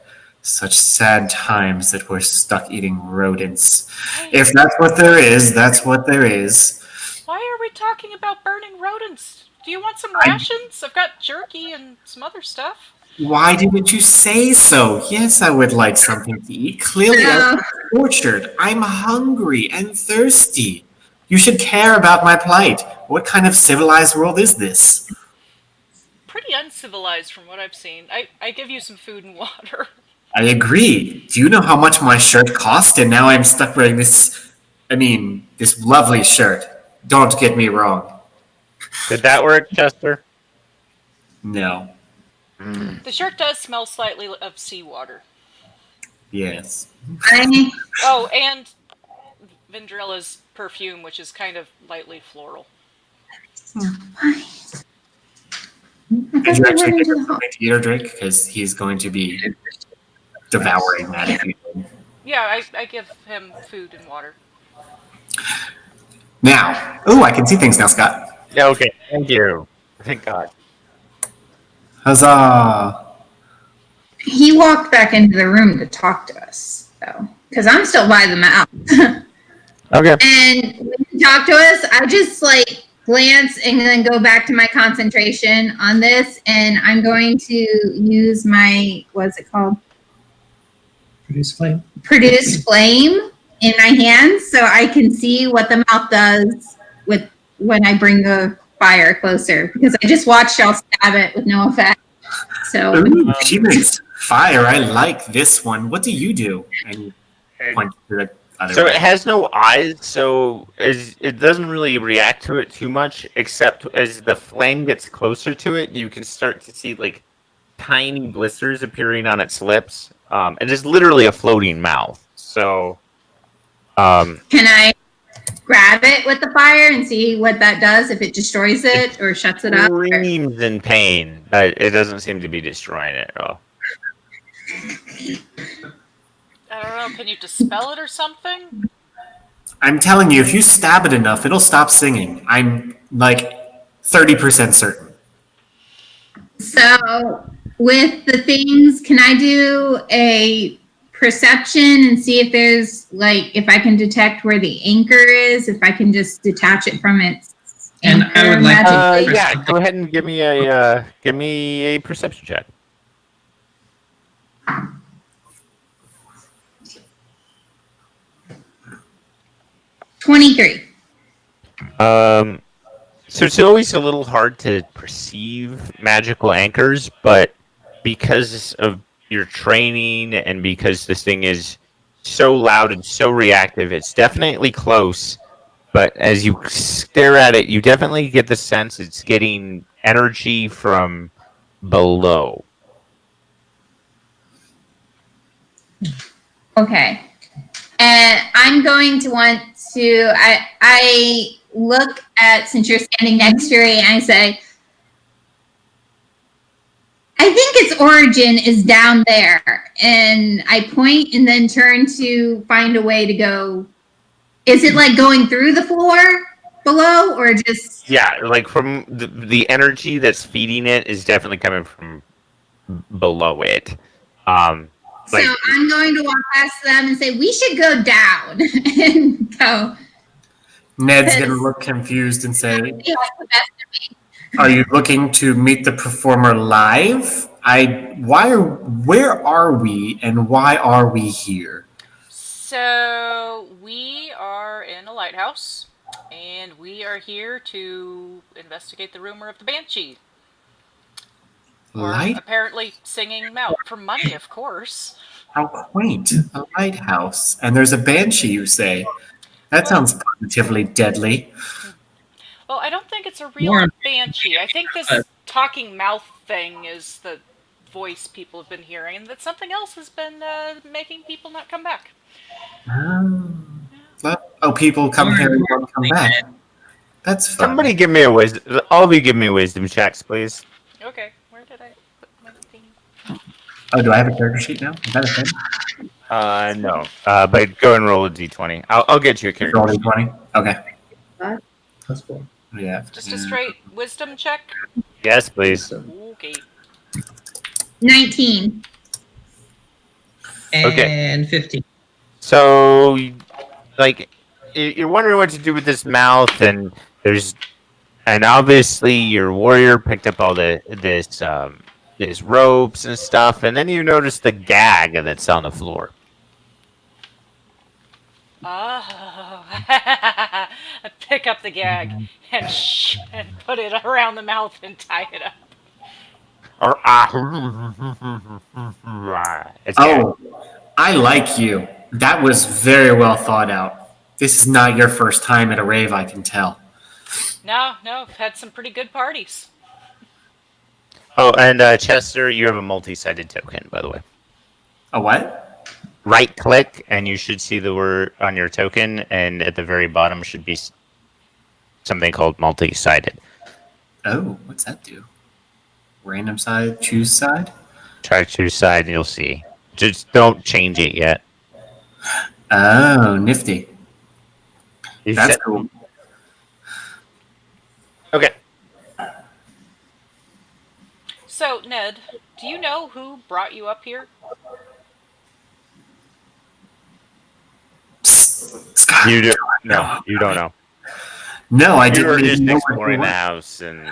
Such sad times that we're stuck eating rodents. If that's what there is, that's what there is. Why are we talking about burning rodents? Do you want some rations? I've got jerky and some other stuff. Why didn't you say so? Yes, I would like something to eat. Clearly, I'm tortured. I'm hungry and thirsty. You should care about my plight. What kind of civilized world is this? Pretty uncivilized from what I've seen. I give you some food and water. I agree. Do you know how much my shirt cost? And now I'm stuck wearing this lovely shirt. Don't get me wrong. did that work, Chester? No. The shirt does smell slightly of seawater. Yes. Oh, and Vendrilla's perfume, which is kind of lightly floral. Did you actually give him something to eat or drink? Because he's going to be devouring that if you did. Yeah, I give him food and water. Now. Oh, I can see things now, Scott. Yeah, okay. Thank you. Thank God. Huzzah. he walked back into the room to talk to us, though, because I'm still by the mouth. Okay. And when he talked to us, I just like glance and then go back to my concentration on this, and I'm going to use my, what's it called? Produce flame in my hands so I can see what the mouth does with when I bring the fire closer, because I just watched y'all stab it with no effect. So Ooh, she makes fire. I like this one. What do you do? And point to the other So way. it has no eyes, so it doesn't really react to it too much, except as the flame gets closer to it, you can start to see like tiny blisters appearing on its lips. It is literally a floating mouth. So, can I grab it with the fire and see what that does, if it destroys it or shuts it up? Or... screams in pain, but it doesn't seem to be destroying it at all. I don't know, can you dispel it or something? I'm telling you, if you stab it enough, it'll stop singing. I'm like 30% certain. So with the things, can I do a perception and see if there's like if I can detect where the anchor is, if I can just detach it from its And anchor I would like to magically? Yeah, go ahead and give me a perception check. 23. So it's always a little hard to perceive magical anchors, but because of your training and because this thing is so loud and so reactive, it's definitely close. But as you stare at it, you definitely get the sense it's getting energy from below. Okay. And I'm going to want to I look at, since you're standing next to me, and I say, I think its origin is down there. And I point and then turn to find a way to go. Is it like going through the floor below or just. Yeah, like from the energy that's feeding it is definitely coming from below it. So Like I'm going to walk past them and say, we should go down and go. Ned's gonna look confused and say, He has the best of me. "Are you looking to meet the performer live? Where are we, and why are we here?" So we are in a lighthouse, and we are here to investigate the rumor of the banshee, or Light? apparently singing mouth for money, of course. How quaint! A lighthouse, and there's a banshee. You say? That Well, sounds positively deadly. well, I don't think it's a real More banshee. I think this talking mouth thing is the voice people have been hearing, and that something else has been making people not come back. Oh, people come More here and won't come importantly, back. That's fun. somebody give me a wisdom. All of you give me wisdom checks, please. Okay, where did I put my thing? Oh, do I have a character sheet now? Is that a thing? No. But go and roll a d20. I'll get you a character. Rolling 20? Okay. That's cool. Yeah. Just a straight wisdom check? Yes, please. Okay. 19. And 15. So, like, you're wondering what to do with this mouth, and obviously your warrior picked up all these ropes and stuff, and then you notice the gag that's on the floor. Oh. I pick up the gag and put it around the mouth and tie it up. Or it's gag. Oh, I like you. That was very well thought out. This is not your first time at a rave, I can tell. No, I've had some pretty good parties. Oh, and Chester, you have a multi-sided token, by the way. A what? Right click, and you should see the word on your token, and at the very bottom should be something called multi-sided. Oh, what's that do? Random side, choose side? Try to choose side, and you'll see. Just don't change it yet. Oh, nifty. You That's said- cool. Okay. So, Ned, do you know who brought you up here? Psst, Scott. You do. No, you don't know. No, I You didn't were just even know exploring the what house, and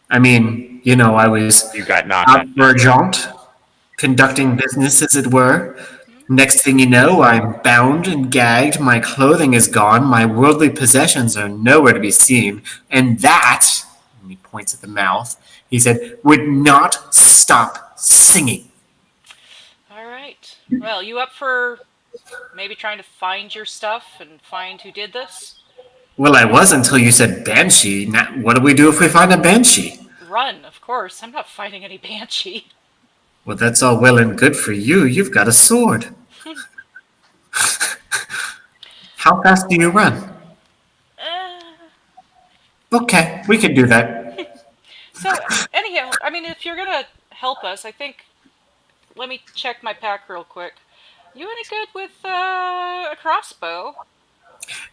I mean, I was you got knocked out out. for a jaunt, conducting business, as it were. Next thing you know, I'm bound and gagged, my clothing is gone, my worldly possessions are nowhere to be seen, and that, and he points at the mouth, he said, would not stop singing. All right. Well, you up for maybe trying to find your stuff and find who did this? Well, I was until you said banshee. Now, what do we do if we find a banshee? Run, of course. I'm not fighting any banshee. Well, that's all well and good for you. You've got a sword. How fast do you run? Okay, we can do that. So, anyhow, I mean, if you're gonna help us, I think. Let me check my pack real quick. You any good with a crossbow?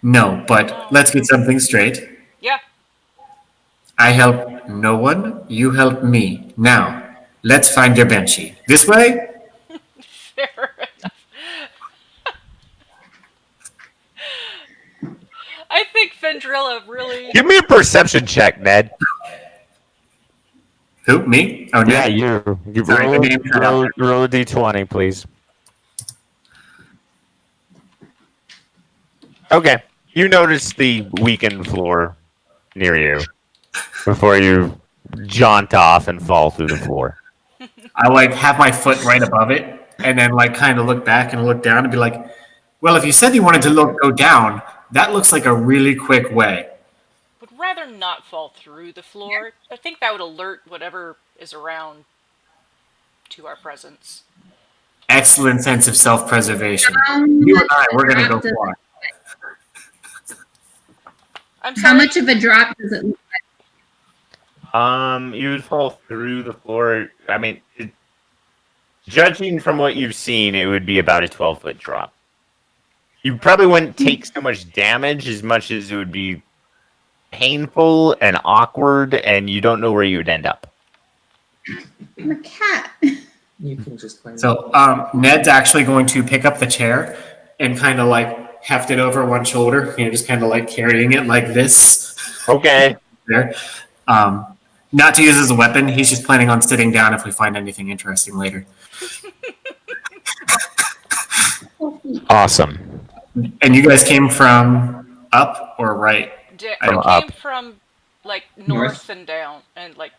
No, but let's get something straight. Yeah. I help no one, you help me. Now, let's find your banshee. This way? Fair enough. I think Vendrilla really. Give me a perception check, Ned. Who? Me? Oh, Yeah, Ned? you Sorry, the name cut out. roll a d20, please. Okay. You notice the weakened floor near you before you jaunt off and fall through the floor. I like have my foot right above it, and then like kind of look back and look down and be like, "Well, if you said you wanted to go down, that looks like a really quick way." Would rather not fall through the floor. I think that would alert whatever is around to our presence. Excellent sense of self-preservation. How You and much I, of a we're gonna drop go does- fly. I'm How sorry. much of a drop does it look You would fall through the floor. I mean, judging from what you've seen, it would be about a 12-foot drop. You probably wouldn't take so much damage as much as it would be painful and awkward, and you don't know where you would end up. I'm a cat. You can just play. So Ned's actually going to pick up the chair and kind of like heft it over one shoulder, just kind of like carrying it like this. Okay. There. Not to use as a weapon. He's just planning on sitting down if we find anything interesting later. Awesome. And you guys came from up or right? I From came up. from like North. north and down and like.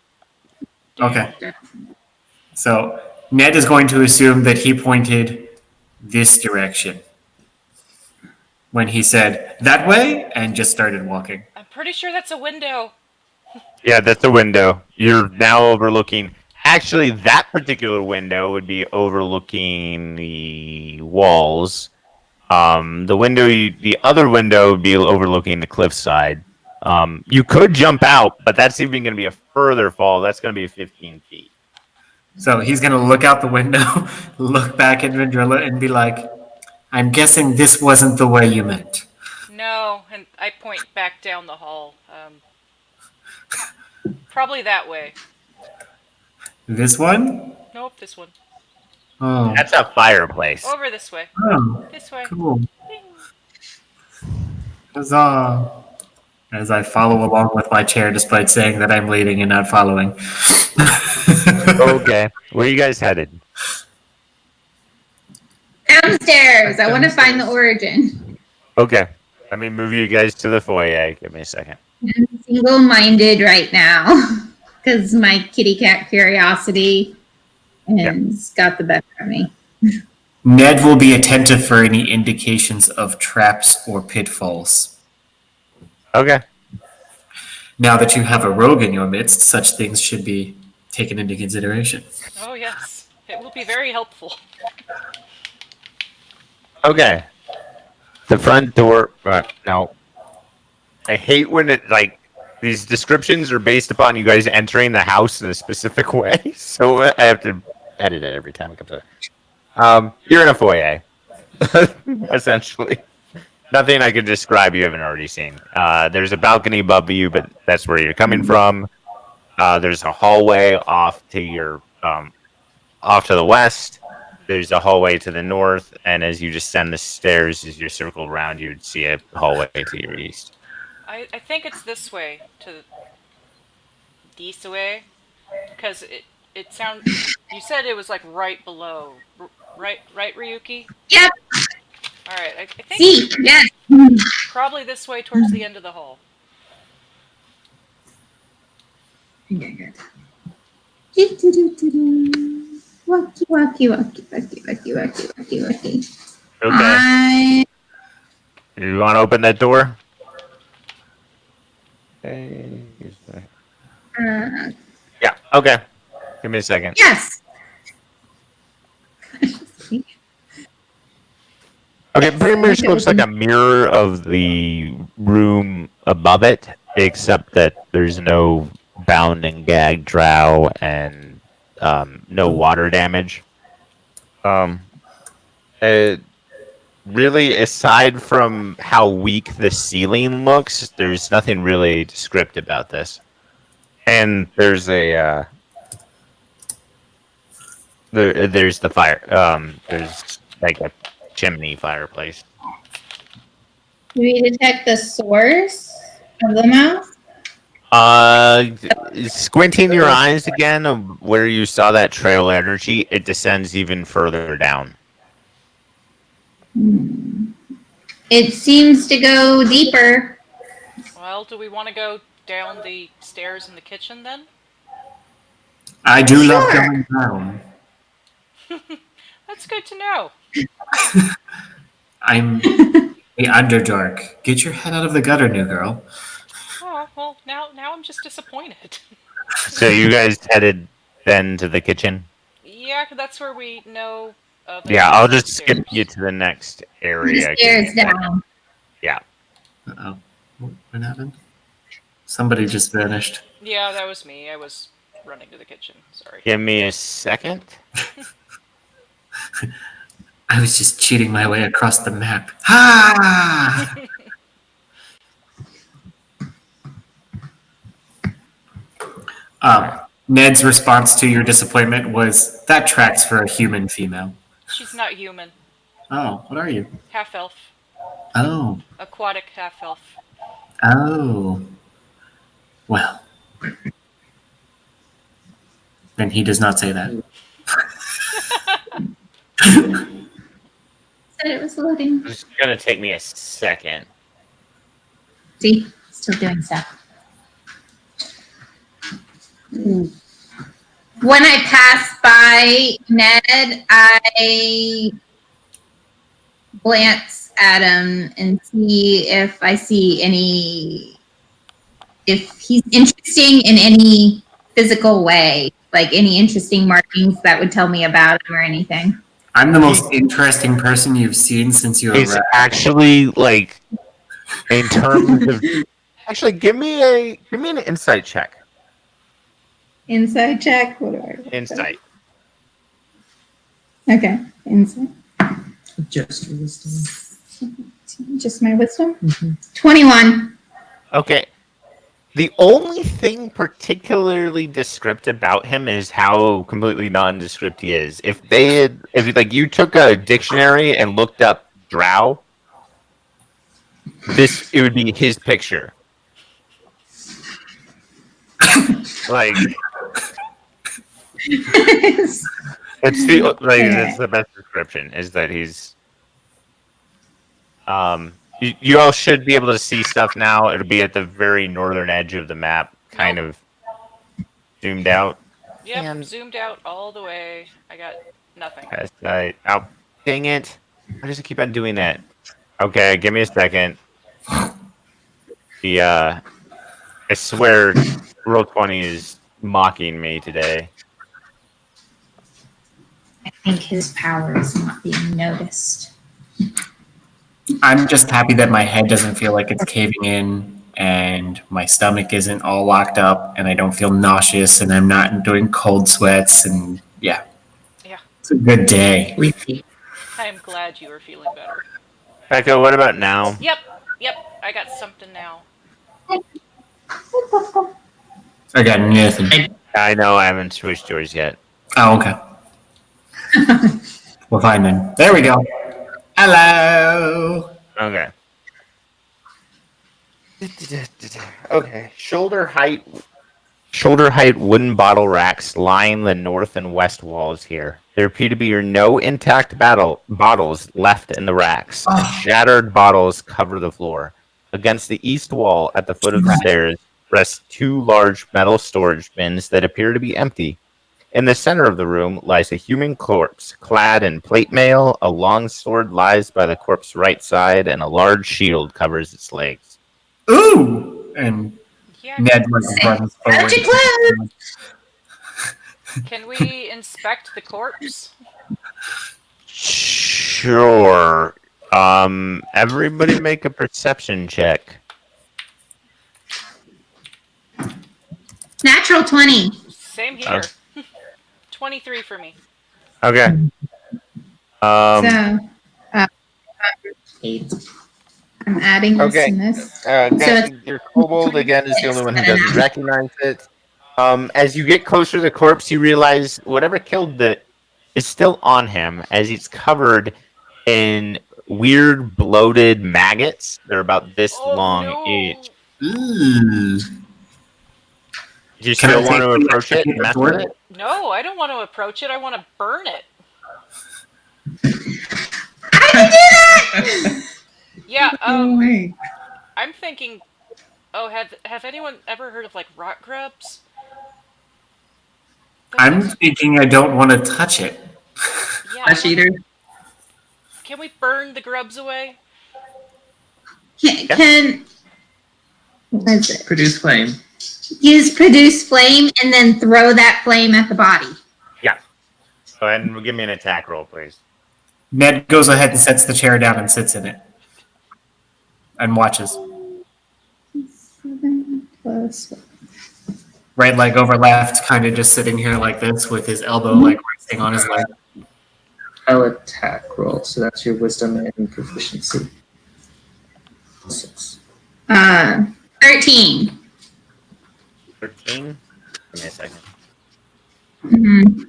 Down. Okay. So Ned is going to assume that he pointed this direction when he said that way and just started walking. I'm pretty sure that's a window. Yeah, that's a window. You're now overlooking. Actually, that particular window would be overlooking the walls. The other window would be overlooking the cliffside. You could jump out, but that's even going to be a further fall. That's going to be 15 feet. So he's going to look out the window, look back at Vendrilla, and be like, I'm guessing this wasn't the way you meant. No, and I point back down the hall. Probably that way. This one? Nope, this one. Oh, That's a fireplace. Over this way. oh This way. cool. Ding. Huzzah. As I follow along with my chair despite saying that I'm leading and not following. Okay. Where are you guys headed? Downstairs. I want to find the origin. Okay. Let me move you guys to the foyer. Give me a second. I'm single-minded right now because my kitty cat curiosity has got the better of me. Ned will be attentive for any indications of traps or pitfalls. Okay. Now that you have a rogue in your midst, such things should be taken into consideration. Oh yes, it will be very helpful. Okay. The front door. No. I hate when these descriptions are based upon you guys entering the house in a specific way, so I have to edit it every time it comes out. You're in a foyer, essentially. Nothing I could describe you haven't already seen. There's a balcony above you, but that's where you're coming from. There's a hallway off to the west. There's a hallway to the north, and as you descend the stairs, as you circle around, you'd see a hallway to your east. I think it's this way to this way, because it sounds. You said it was like right below, right, Ryuki? Yep. All right, I think See, yes. probably this way towards the end of the hall. Okay, good. Do-do-do-do-do. Wacky, wacky, wacky, wacky, wacky, wacky, wacky, wacky. Okay. You want to open that door? Yeah. Okay. Give me a second. Yes. Okay, pretty much looks like a mirror of the room above it, except that there's no bound and gagged drow and no water damage. Really, aside from how weak the ceiling looks, there's nothing really descriptive about this. And there's a there's the fire. There's like a chimney fireplace. Do we detect the source of the mouth? Squinting your eyes again of where you saw that trail energy, it descends even further down. It seems to go deeper. Well, do we want to go down the stairs in the kitchen then? I do love Sure. going down. That's good to know. I'm the Underdark. Get your head out of the gutter, new girl. Oh, well, now I'm just disappointed. So you guys headed then to the kitchen? Yeah, 'cause that's where we know of. Yeah, I'll just skip you to the next The area. stairs down. Yeah. Uh-oh. What happened? Somebody just vanished. Yeah, that was me. I was running to the kitchen. Sorry. Give me a second. I was just cheating my way across the map. Ha! Ned's response to your disappointment was, that tracks for a human female. She's not human. Oh, what are you? Half elf. Oh, Aquatic half elf. oh. Well. Then he does not say that. Said it was loading. It's gonna take me a second. See, still doing stuff. When I pass by Ned, I glance at him and see if I see if he's interesting in any physical way, like any interesting markings that would tell me about him or anything. I'm the most interesting person you've seen since you It's arrived. actually like in terms of actually give me an insight check. Insight check. What do I? Insight. Okay, insight. Just your wisdom. Just my wisdom. Mhm. 21. Okay. The only thing particularly descriptive about him is how completely nondescript he is. If like you took a dictionary and looked up drow, it would be his picture. Like that's the best description is that he's you all should be able to see stuff now. It'll be at the very northern edge of the map, kind of zoomed out. Yep, And- zoomed out all the way. I got nothing. Oh, dang it. Why does it keep on doing that? Okay, give me a second. I swear Roll20 is mocking me today. I think his power is not being noticed. I'm just happy that my head doesn't feel like it's caving in and my stomach isn't all locked up and I don't feel nauseous and I'm not doing cold sweats and yeah. Yeah. It's a good day. I am glad you are feeling better. Becca, what about now? Yep, I got something now. I got nothing. I know I haven't switched yours yet. Oh, okay. Well, fine then. There we go. Hello. Okay. Okay. Shoulder height wooden bottle racks line the north and west walls here. There appear to be no intact bottles left in the racks. Shattered bottles cover the floor. Against the east wall at the foot of the stairs rest two large metal storage bins that appear to be empty. In the center of the room lies a human corpse, clad in plate mail. A long sword lies by the corpse's right side, and a large shield covers its legs. Ooh. And Yeah. Ned runs forward. Out your clothes! Can we inspect the corpse? Sure. Everybody make a perception check. Natural 20. Same here. 23 for me. Okay. So, 8. I'm adding this Okay. and this. Again, So your kobold again is the only one who doesn't recognize it. As you get closer to the corpse, you realize whatever killed it is still on him, as he's covered in weird bloated maggots. They're about this Oh long no! each. Ooh. Do you Can I still want take to the approach extra it and paper mess sword? with it? No, I don't want to approach it. I want to burn it. Yeah. No way. I'm thinking. Oh, have anyone ever heard of like rock grubs? Those I'm things- thinking I don't want to touch it. yeah. Flesh eater. Can we burn the grubs away? Can what is it? Produce flame. Use produce flame and then throw that flame at the body. Yeah. Go ahead and give me an attack roll, please. Ned goes ahead and sets the chair down and sits in it. And watches. 7 plus Right leg over left, kind of just sitting here like this with his elbow like resting on his leg. I'll attack roll. So that's your wisdom and proficiency. 6. 13. 13? Give me a second. Mhm.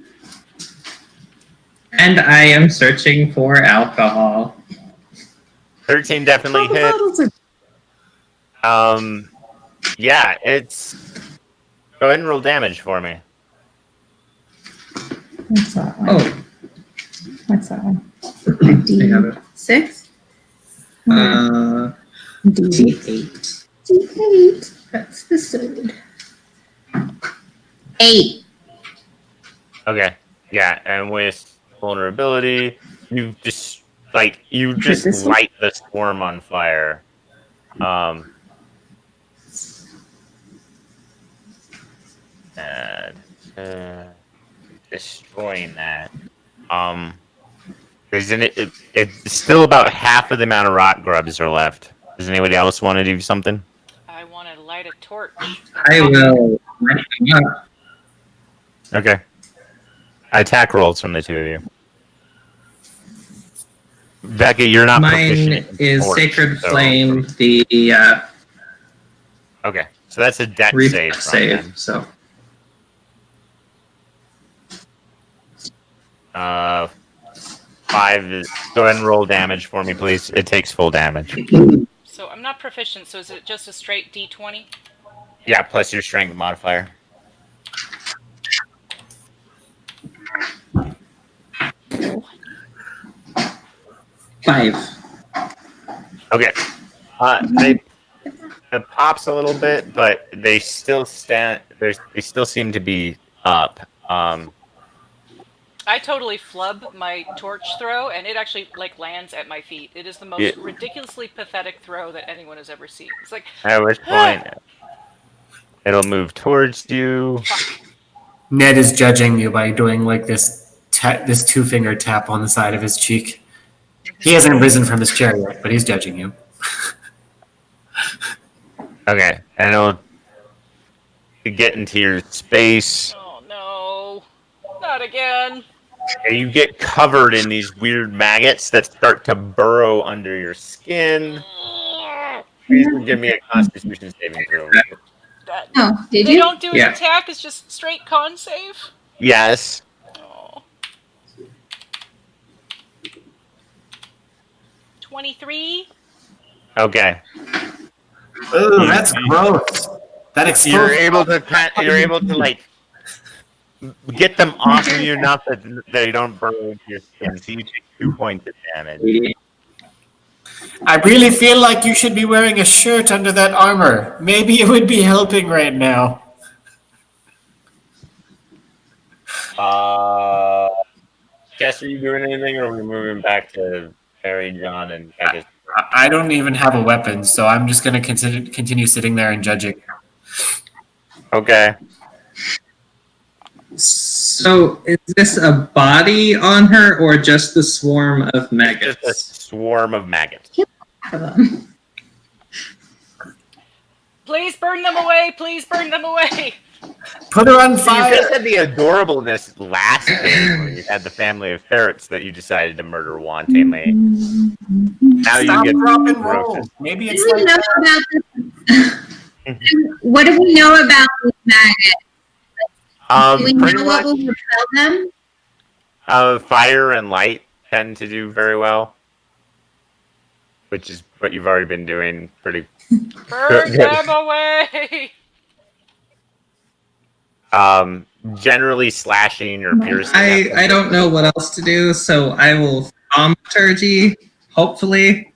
And I am searching for alcohol. 13 definitely hit. Yeah, it's... Go ahead and roll damage for me. What's that one? Oh, What's that one? I have it. D6? D8. D8. That's the sword. 8. Okay. Yeah, and with vulnerability, you just this one? light the swarm on fire. And destroying that. Isn't it's still about half of the amount of rock grubs are left. Does anybody else want to do something? I want to light a torch. I will light them up. Okay. Attack rolls from the two of you. Becky, you're not Mine proficient in is torch, Sacred so- Flame, the Okay, so that's a dex save. reflex from them. save. So 5 is... Go ahead and roll damage for me, please. It takes full damage. So I'm not proficient. So is it just a straight D20? Yeah, plus your strength modifier. five. Okay. It pops a little bit, but they still stand. They still seem to be up. I totally flub my torch throw, and it actually like lands at my feet. It is the most Yeah. ridiculously pathetic throw that anyone has ever seen. It's like, At which point, it'll move towards you. fuck. Ned is judging you by doing like this this 2-finger tap on the side of his cheek. He hasn't risen from his chair yet, but he's judging you. Okay, and it'll get into your space. Oh no, not again. And you get covered in these weird maggots that start to burrow under your skin. Please give me a Constitution saving throw. Oh, did They you? don't do an Yeah. attack. It's just straight con save. Yes. Oh. 23. Okay. Ooh, that's gross. That You're exposes. able to like get them off of you enough that they don't burrow into your skin. So you take 2 points of damage. I really feel like you should be wearing a shirt under that armor. Maybe it would be helping right now. Jess, are you doing anything, or are we moving back to Harry, John, and Becca's? I don't even have a weapon, so I'm just going to continue sitting there and judging. Okay. So is this a body on her or just the swarm of Just a maggots? swarm of maggots. Of them. Please burn them away. Please burn them away. Put her on So you guys fire! had the adorableness last game where you had the family of ferrets that you decided to murder wantonly. Now Stop, you get drop, and roll. ferocious. Maybe What it's do we like know about this? What do we know about this maggot? Do we Pretty know what much, will repel them? fire and light tend to do very well, which is what you've already been doing pretty Burn good. them away! Generally slashing or Right. piercing. I don't know what else to do, so I will thaumaturgy, hopefully,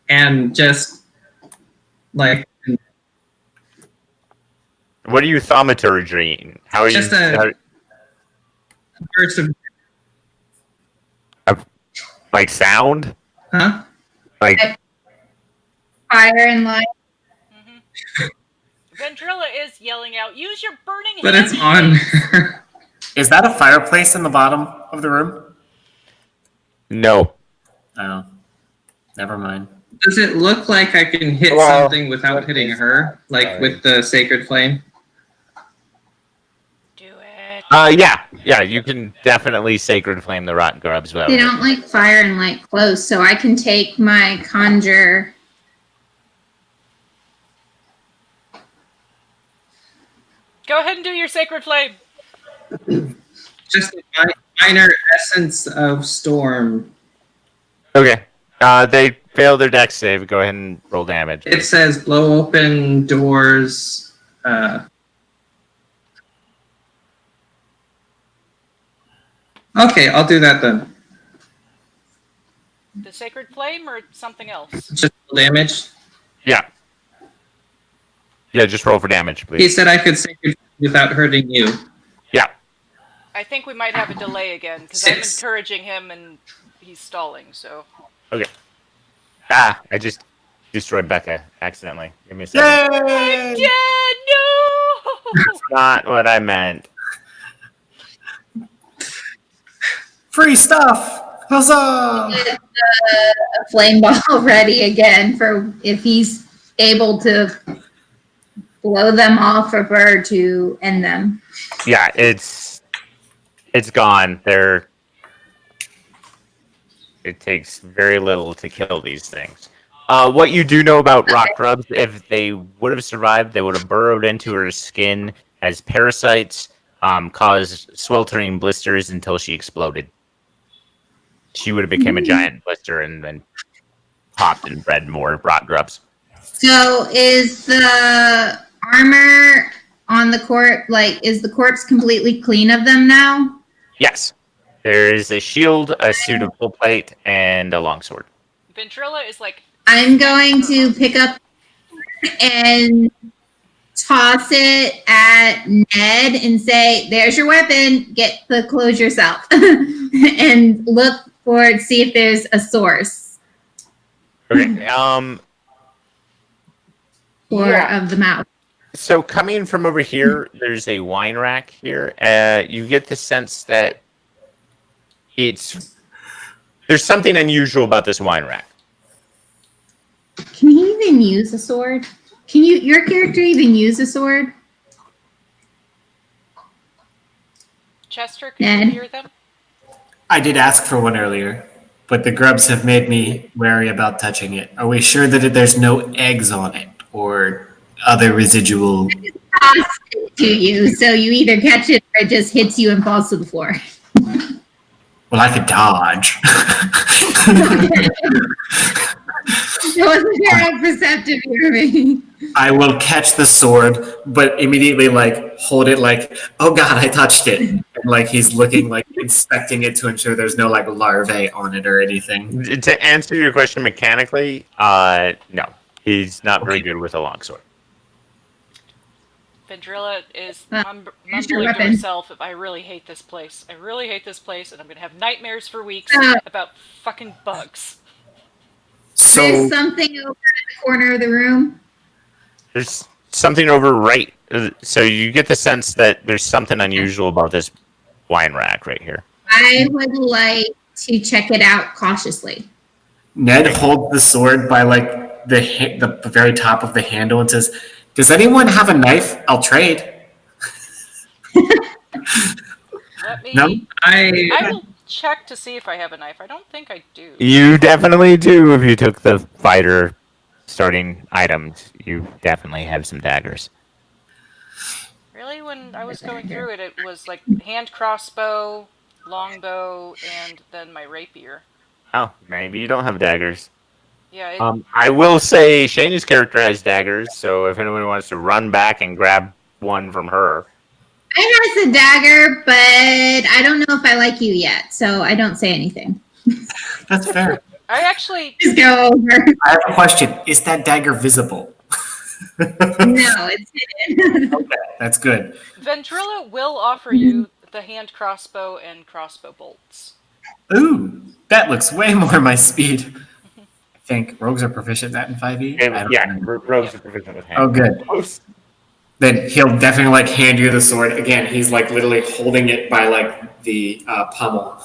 and just like What are you thaumaturgying? How are just you? a burst of Like sound? huh? Like Fire and light. Mm-hmm. Vendrilla is yelling out, use your burning But hand it's on things." her. Is that a fireplace in the bottom of the room? no. Oh, never mind. Does it look like I can hit Well, something without what hitting is- her? Like sorry. with the sacred flame? Do it. Yeah. You can definitely sacred flame the rotten grubs. They don't like fire and light close, so I can take my conjure. Go ahead and do your sacred flame. Just a minor essence of storm. Okay. They fail their dex save. Go ahead and roll damage. It says blow open doors. Okay, I'll do that then. The sacred flame or something else? Just damage. Yeah. Yeah, just roll for damage, He please. said I could sacred without hurting you. Yeah. I think we might have a delay again because I'm 6. encouraging him and he's stalling. So I just destroyed Becca accidentally. Give me a second. Yay! yeah, no. That's not what I meant. Free stuff! Huzzah! Get a flame ball ready again for if he's able to blow them off or bird to end them. Yeah, it's gone. It takes very little to kill these things. What you do know about rock grubs, if they would have survived, they would have burrowed into her skin as parasites, caused sweltering blisters until she exploded. She would have become a giant blister and then popped and bred more rock grubs. So is the armor on the corpse, is the corpse completely clean of them now? Yes. There is a shield, a suit of full plate, and a longsword. Ventrilla is like, I'm going to pick up and toss it at Ned and say, there's your weapon, get the clothes yourself. And look for it, see if there's a source Okay. of the mouth. So coming from over here, there's a wine rack here. You get the sense that there's something unusual about this wine rack. Can he even use a sword? Can your character even use a sword? Chester, can Ned? you hear them? I did ask for one earlier, but the grubs have made me wary about touching it. Are we sure that there's no eggs on it or other residual? Toss it to you, so you either catch it or it just hits you and falls to the floor. Well, I could dodge. It wasn't very perceptive for me. I will catch the sword, but immediately hold it oh god, I touched it. And he's looking inspecting it to ensure there's no larvae on it or anything. To answer your question mechanically, no. He's not very good with a longsword. Vendrilla is here's your mumbling to weapon. herself, I really hate this place. I really hate this place, and I'm going to have nightmares for weeks about fucking bugs. So There's something over in the corner of the room. There's something over right. So you get the sense that there's something unusual about this wine rack right here. I would like to check it out cautiously. Ned holds the sword by the very top of the handle and says, "Does anyone have a knife? I'll trade." Let me. No? I will check to see if I have a knife. I don't think I do. You definitely do if you took the fighter starting items. You definitely have some daggers. Really, when I was going Dagger. through it, it was like hand crossbow, longbow, and then my rapier. Oh, maybe you don't have daggers. Yeah, I will say Shayna's character has daggers, so if anyone wants to run back and grab one from her. I has a dagger, but I don't know if I like you yet, so I don't say anything. That's fair. I actually Just go over. I have a question. Is that dagger visible? No, it's hidden. Okay, that's good. Vendrilla will offer you the hand crossbow and crossbow bolts. Ooh, that looks way more my speed. I think rogues are proficient at that in 5e. I don't know. Rogues are proficient with hand. Oh, good. Then he'll definitely like hand you the sword. Again, he's like literally holding it by like the pommel.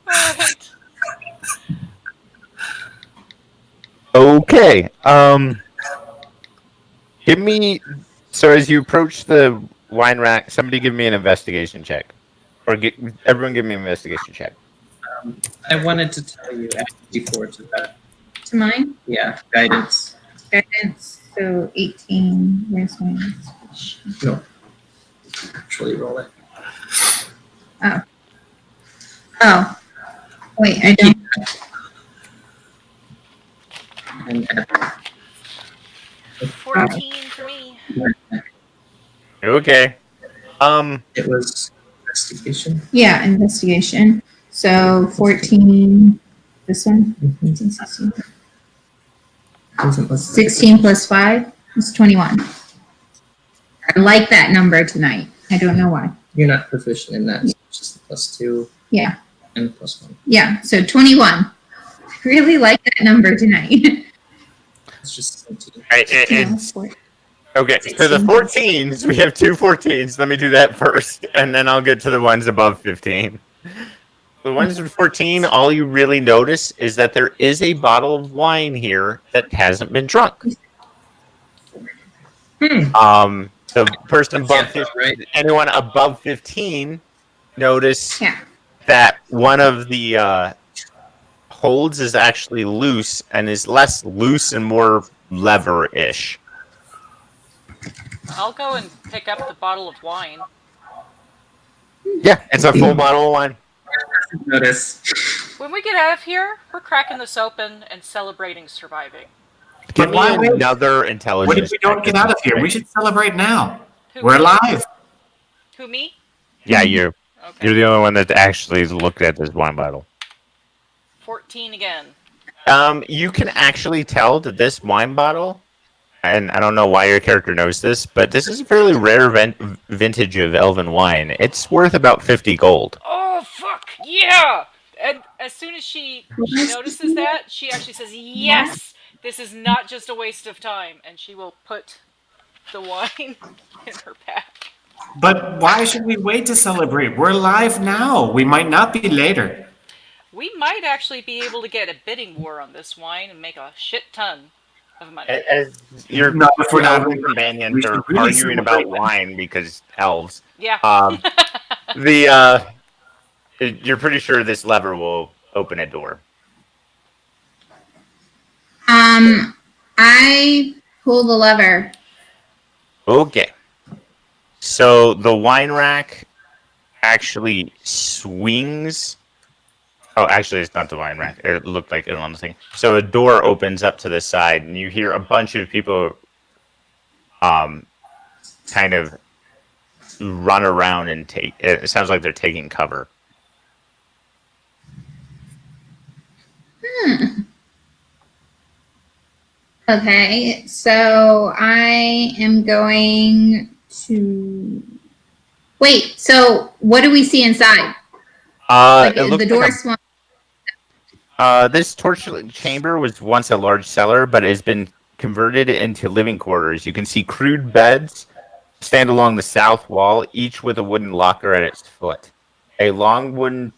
Alright. Okay. Give me. So as you approach the wine rack, somebody give me an investigation check, or everyone give me an investigation check. I wanted to tell you add D4 to that. To mine? Yeah, guidance. Guidance, so 18. Where's my No. Actually, roll it. Oh. Wait, I don't. And add 14 for me. Okay. it was investigation. Yeah, investigation. So 14. This one? 15, 16. Doesn't list 16 plus 5 is 21. I like that number tonight. I don't know why. You're not proficient in that. So it's just +2 Yeah. and +1. Yeah, so 21. I really like that number tonight. It's just 17. Okay, so the 14s, we have two 14s. Let me do that first, and then I'll get to the ones above 15. The ones with 14, all you really notice is that there is a bottle of wine here that hasn't been drunk. The person above 15, right? anyone above 15, notice Yeah. that one of the holds is actually loose and is less loose and more lever-ish. I'll go and pick up the bottle of wine. Yeah, it's a full bottle of wine. Notice. When we get out of here, we're cracking this open and celebrating surviving. Give me why wait? another What intelligence. if we don't get out of here? We should celebrate now. Who, We're alive. Who, me? Yeah, you. Okay. You're the only one that actually looked at this wine bottle. 14 again. You can actually tell that this wine bottle, and I don't know why your character knows this, but this is a fairly rare vintage of elven wine. It's worth about 50 gold. Oh, fuck! Yeah! And as soon as she notices that, she actually says, yes! This is not just a waste of time. And she will put the wine in her pack. But why should we wait to celebrate? We're alive now. We might not be later. We might actually be able to get a bidding war on this wine and make a shit ton of money. As your No, if we're not- companions we should are really arguing about celebrate. wine because elves, Yeah. you're pretty sure this lever will open a door. I pull the lever. Okay. So the wine rack actually swings. Oh, actually, it's not the wine rack. It looked like it on the thing. So a door opens up to the side, and you hear a bunch of people kind of run around and take. It sounds like they're taking cover. Okay, so I am going to wait. So what do we see inside? Like It looks the door like swung. this torchlit chamber was once a large cellar, but it has been converted into living quarters. You can see crude beds stand along the south wall, each with a wooden locker at its foot. A long wooden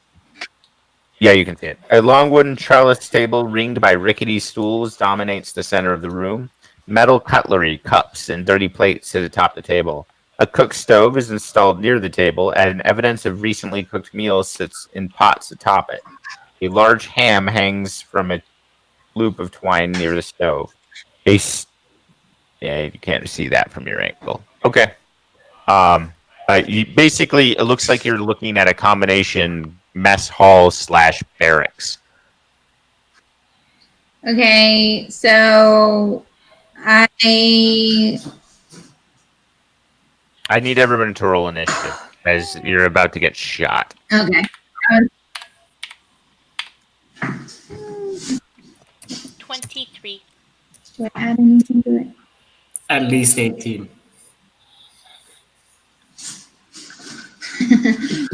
you can see it. A long wooden trellis table ringed by rickety stools dominates the center of the room. Metal cutlery, cups, and dirty plates sit atop the table. A cook stove is installed near the table, and evidence of recently cooked meals sits in pots atop it. A large ham hangs from a loop of twine near the stove. Yeah, you can't see that from your angle. Okay. Basically, it looks like you're looking at a combination mess hall / barracks. Okay, so I I need everyone to roll initiative as you're about to get shot. okay. 23. Do I add anything to it? At least 18.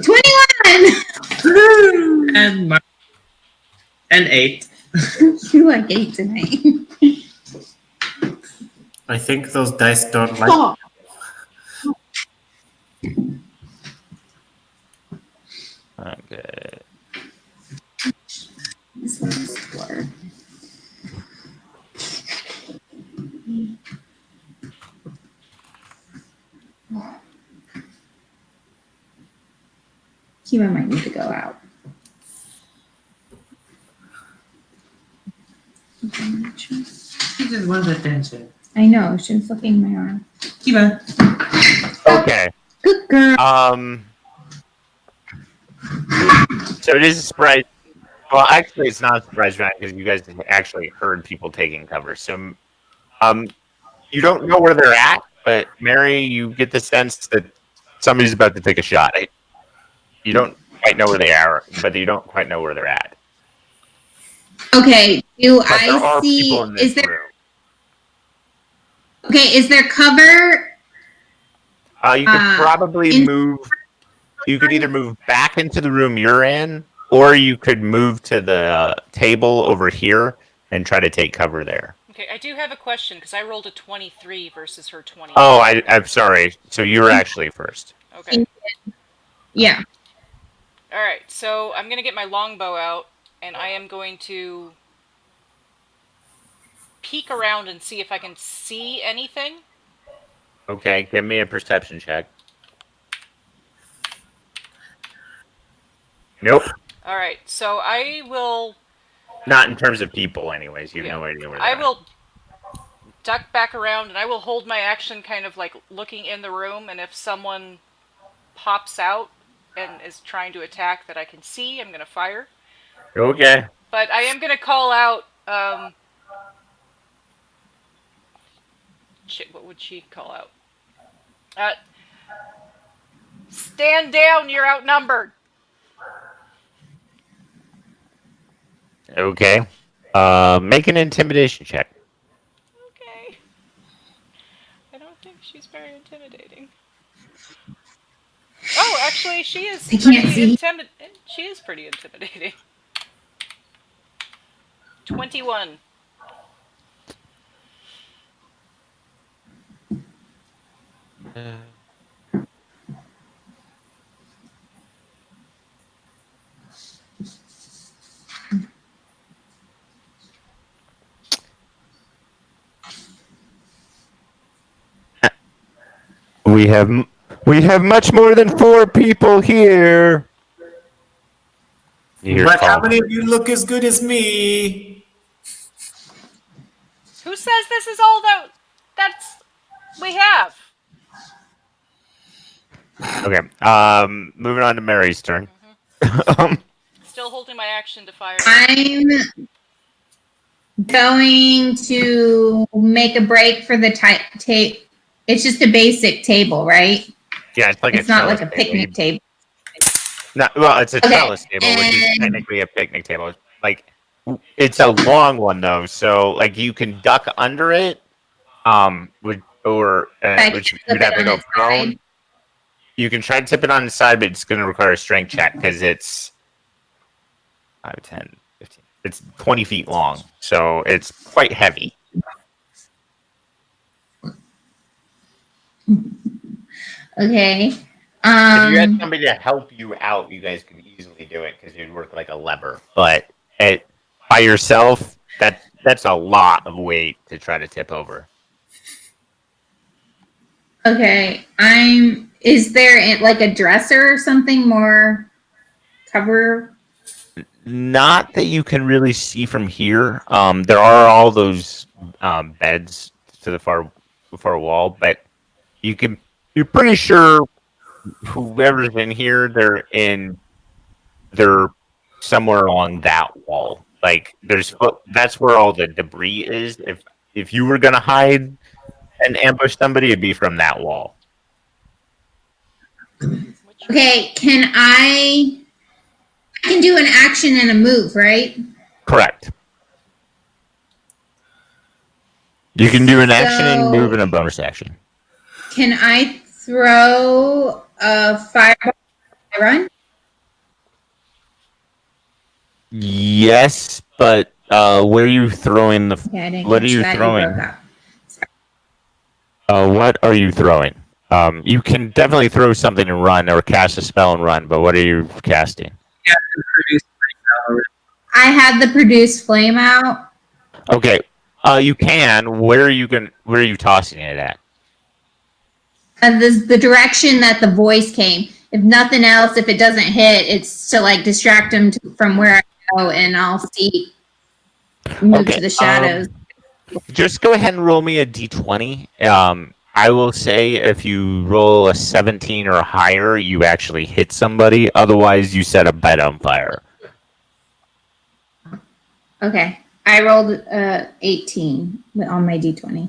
21! And 8. You like 8 tonight. I think those dice don't like. Stop. Okay. This one's blur. Kiva might need to go out. She just wants attention. I know, she was looking at my arm. Kiva. Okay. Good girl. So it is a surprise. Well, actually, it's not a surprise round because you guys actually heard people taking cover. So, you don't know where they're at, but Mary, you get the sense that somebody's about to take a shot. You don't quite know where they are, but you don't quite know where they're at. Okay, do But there I are see? people in this room. Okay, is there cover? You could probably move. You could either move back into the room you're in, or you could move to the table over here and try to take cover there. Okay, I do have a question because I rolled a 23 versus her 20. Oh, I'm sorry. So you were actually first. Okay. Yeah. All right, so I'm going to get my longbow out, and I am going to peek around and see if I can see anything. Okay, give me a perception check. Nope. All right, so I will... Not in terms of people, anyways. You have Yeah. no idea where I they are. will duck back around, and I will hold my action kind of like looking in the room, and if someone pops out and is trying to attack that I can see, I'm going to fire. Okay. But I am going to call out... shit, what would she call out? Stand down, you're outnumbered. Okay. Make an intimidation check. Okay. I don't think she's very intimidating. Oh, actually, she is They can't see. She is pretty intimidating. 21. We have much more than 4 people here. But how many of you look as good as me? Who says this is all that's we have? Okay. Moving on to Mary's turn. Still holding my action to fire. I'm going to make a break for the tape. It's just a basic table, right? Yeah, it's like It's not like a picnic table. No, well, it's a Okay, trellis table, which is technically a picnic table. Like, it's a long one though, so like you can duck under it, which you'd have to go prone. You can try to tip it on the side, but it's going to require a strength check because it's 5, 10, 15. It's 20 feet long, so it's quite heavy. Okay. If you had somebody to help you out, you guys could easily do it because you'd work like a lever. But by yourself, that's a lot of weight to try to tip over. Okay. Is there like a dresser or something more cover? Not that you can really see from here. There are all those beds to the far for a wall, but you're pretty sure whoever's in here, they're somewhere along that wall. Like that's where all the debris is. If you were gonna hide and ambush somebody, it'd be from that wall. Which Okay, I can do an action and a move, right? Correct. You can do an action and So- move and a bonus action. Can I throw a fireball when I run? Yes, but where are you throwing the? Okay, I didn't What catch are you that. throwing? You broke up. What are you throwing? You can definitely throw something and run, or cast a spell and run. But what are you casting? I had the produce flame out. Okay. You can. Where are you tossing it at? And this the direction that the voice came. If nothing else, if it doesn't hit, it's to like distract him from where I go, and I'll see move Okay, to the shadows. Just go ahead and roll me a d20. I will say if you roll a 17 or higher, you actually hit somebody. Otherwise, you set a bed on fire. Okay, I rolled 18 on my d20.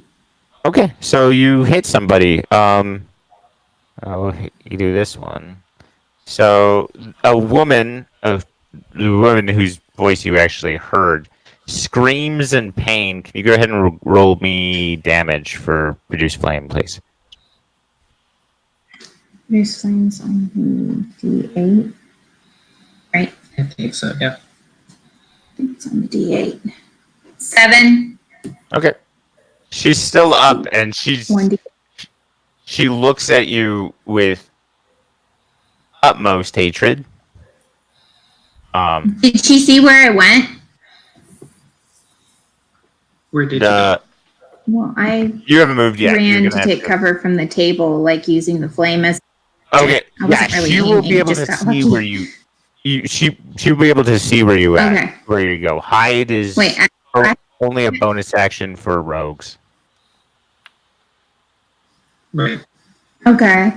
Okay, so you hit somebody. You do this one. So the woman whose voice you actually heard screams in pain. Can you go ahead and roll me damage for produce flame, please? Produce flames on the d8. Right, I think so, yeah. I think it's on the d8. 7. Okay. She's still up, and 1d. she looks at you with utmost hatred. Did she see where I went? Where did you go? Well, I You haven't moved yet. You're ran gonna to have take cover from the table, like using the flame as. Okay. I Yeah, wasn't really she will aiming, be able just to got see lucky. where she'll be able to see where you at. Okay. Where you go. Hide is Wait, only a bonus action for rogues. Right. Okay.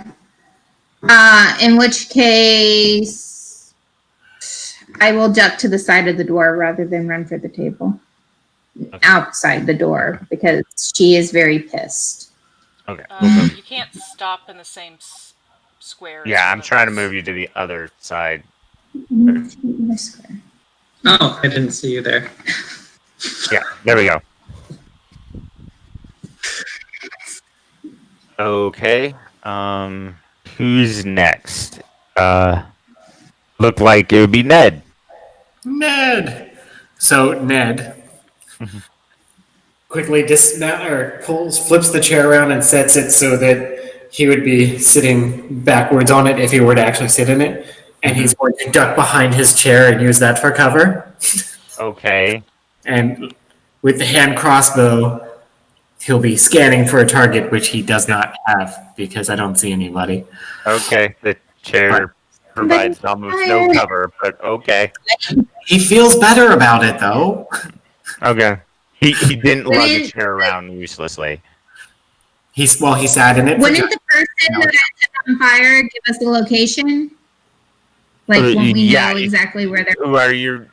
In which case, I will duck to the side of the door rather than run for the table. Okay. Outside the door, because she is very pissed. Okay. you can't stop in the same square. as Yeah, one I'm of trying to us. move you to the other side. This square. Oh, I didn't see you there. Yeah, there we go. Okay. Who's next? Looked like it would be Ned. Ned. So Ned quickly flips the chair around and sets it so that he would be sitting backwards on it if he were to actually sit in it, and he's going to duck behind his chair and use that for cover. Okay. And with the hand crossbow, he'll be scanning for a target, which he does not have because I don't see anybody. Okay. The chair provides almost no cover, but okay. He feels better about it, though. Okay. He didn't lug a Wouldn't- chair around uselessly. He sat in it. Wouldn't the person that I set on fire give us the location? Like, won't we Yeah, know exactly where they're? Where you're.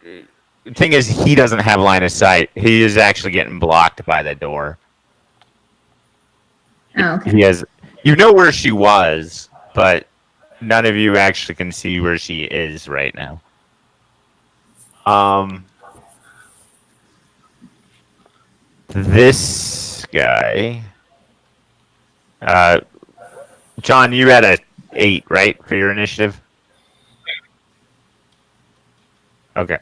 The thing is, he doesn't have line of sight. He is actually getting blocked by the door. Oh, okay. He has. You know where she was, but none of you actually can see where she is right now. This guy. John, you had a 8, right, for your initiative? Okay.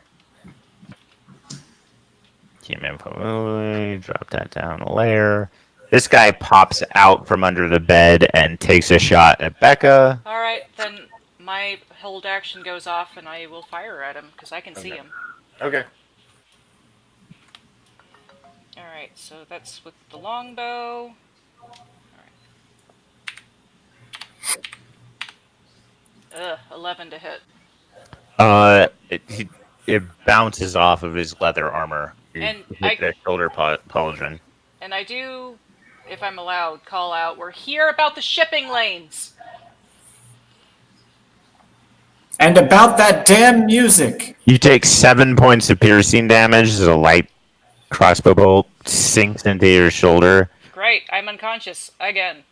Team info, drop that down a layer. This guy pops out from under the bed and takes a shot at Becca. All right, then my hold action goes off, and I will fire at him because I can see him. Okay. All right, so that's with the longbow. Ugh, 11 to hit. It bounces off of his leather armor. And hit the shoulder pauldron. And I do if I'm allowed, call out, "We're here about the shipping lanes." And about that damn music. You take 7 points of piercing damage as a light crossbow bolt sinks into your shoulder. Great, I'm unconscious again.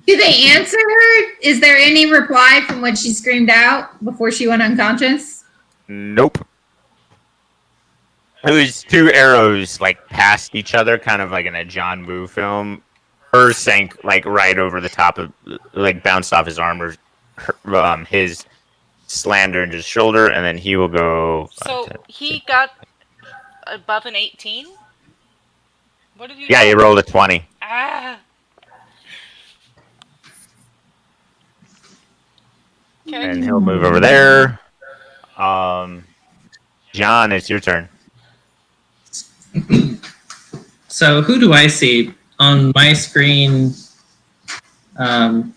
Do they answer her? Is there any reply from what she screamed out before she went unconscious? Nope. It was 2 arrows like past each other, kind of like in a John Woo film. Hers sank like right over the top of, like bounced off his armor. His slammed into his shoulder, and then he will go. So he got above an 18? What did you Yeah, roll? he rolled a 20. Ah. Okay. And he'll move over there. John, it's your turn. So who do I see on my screen? You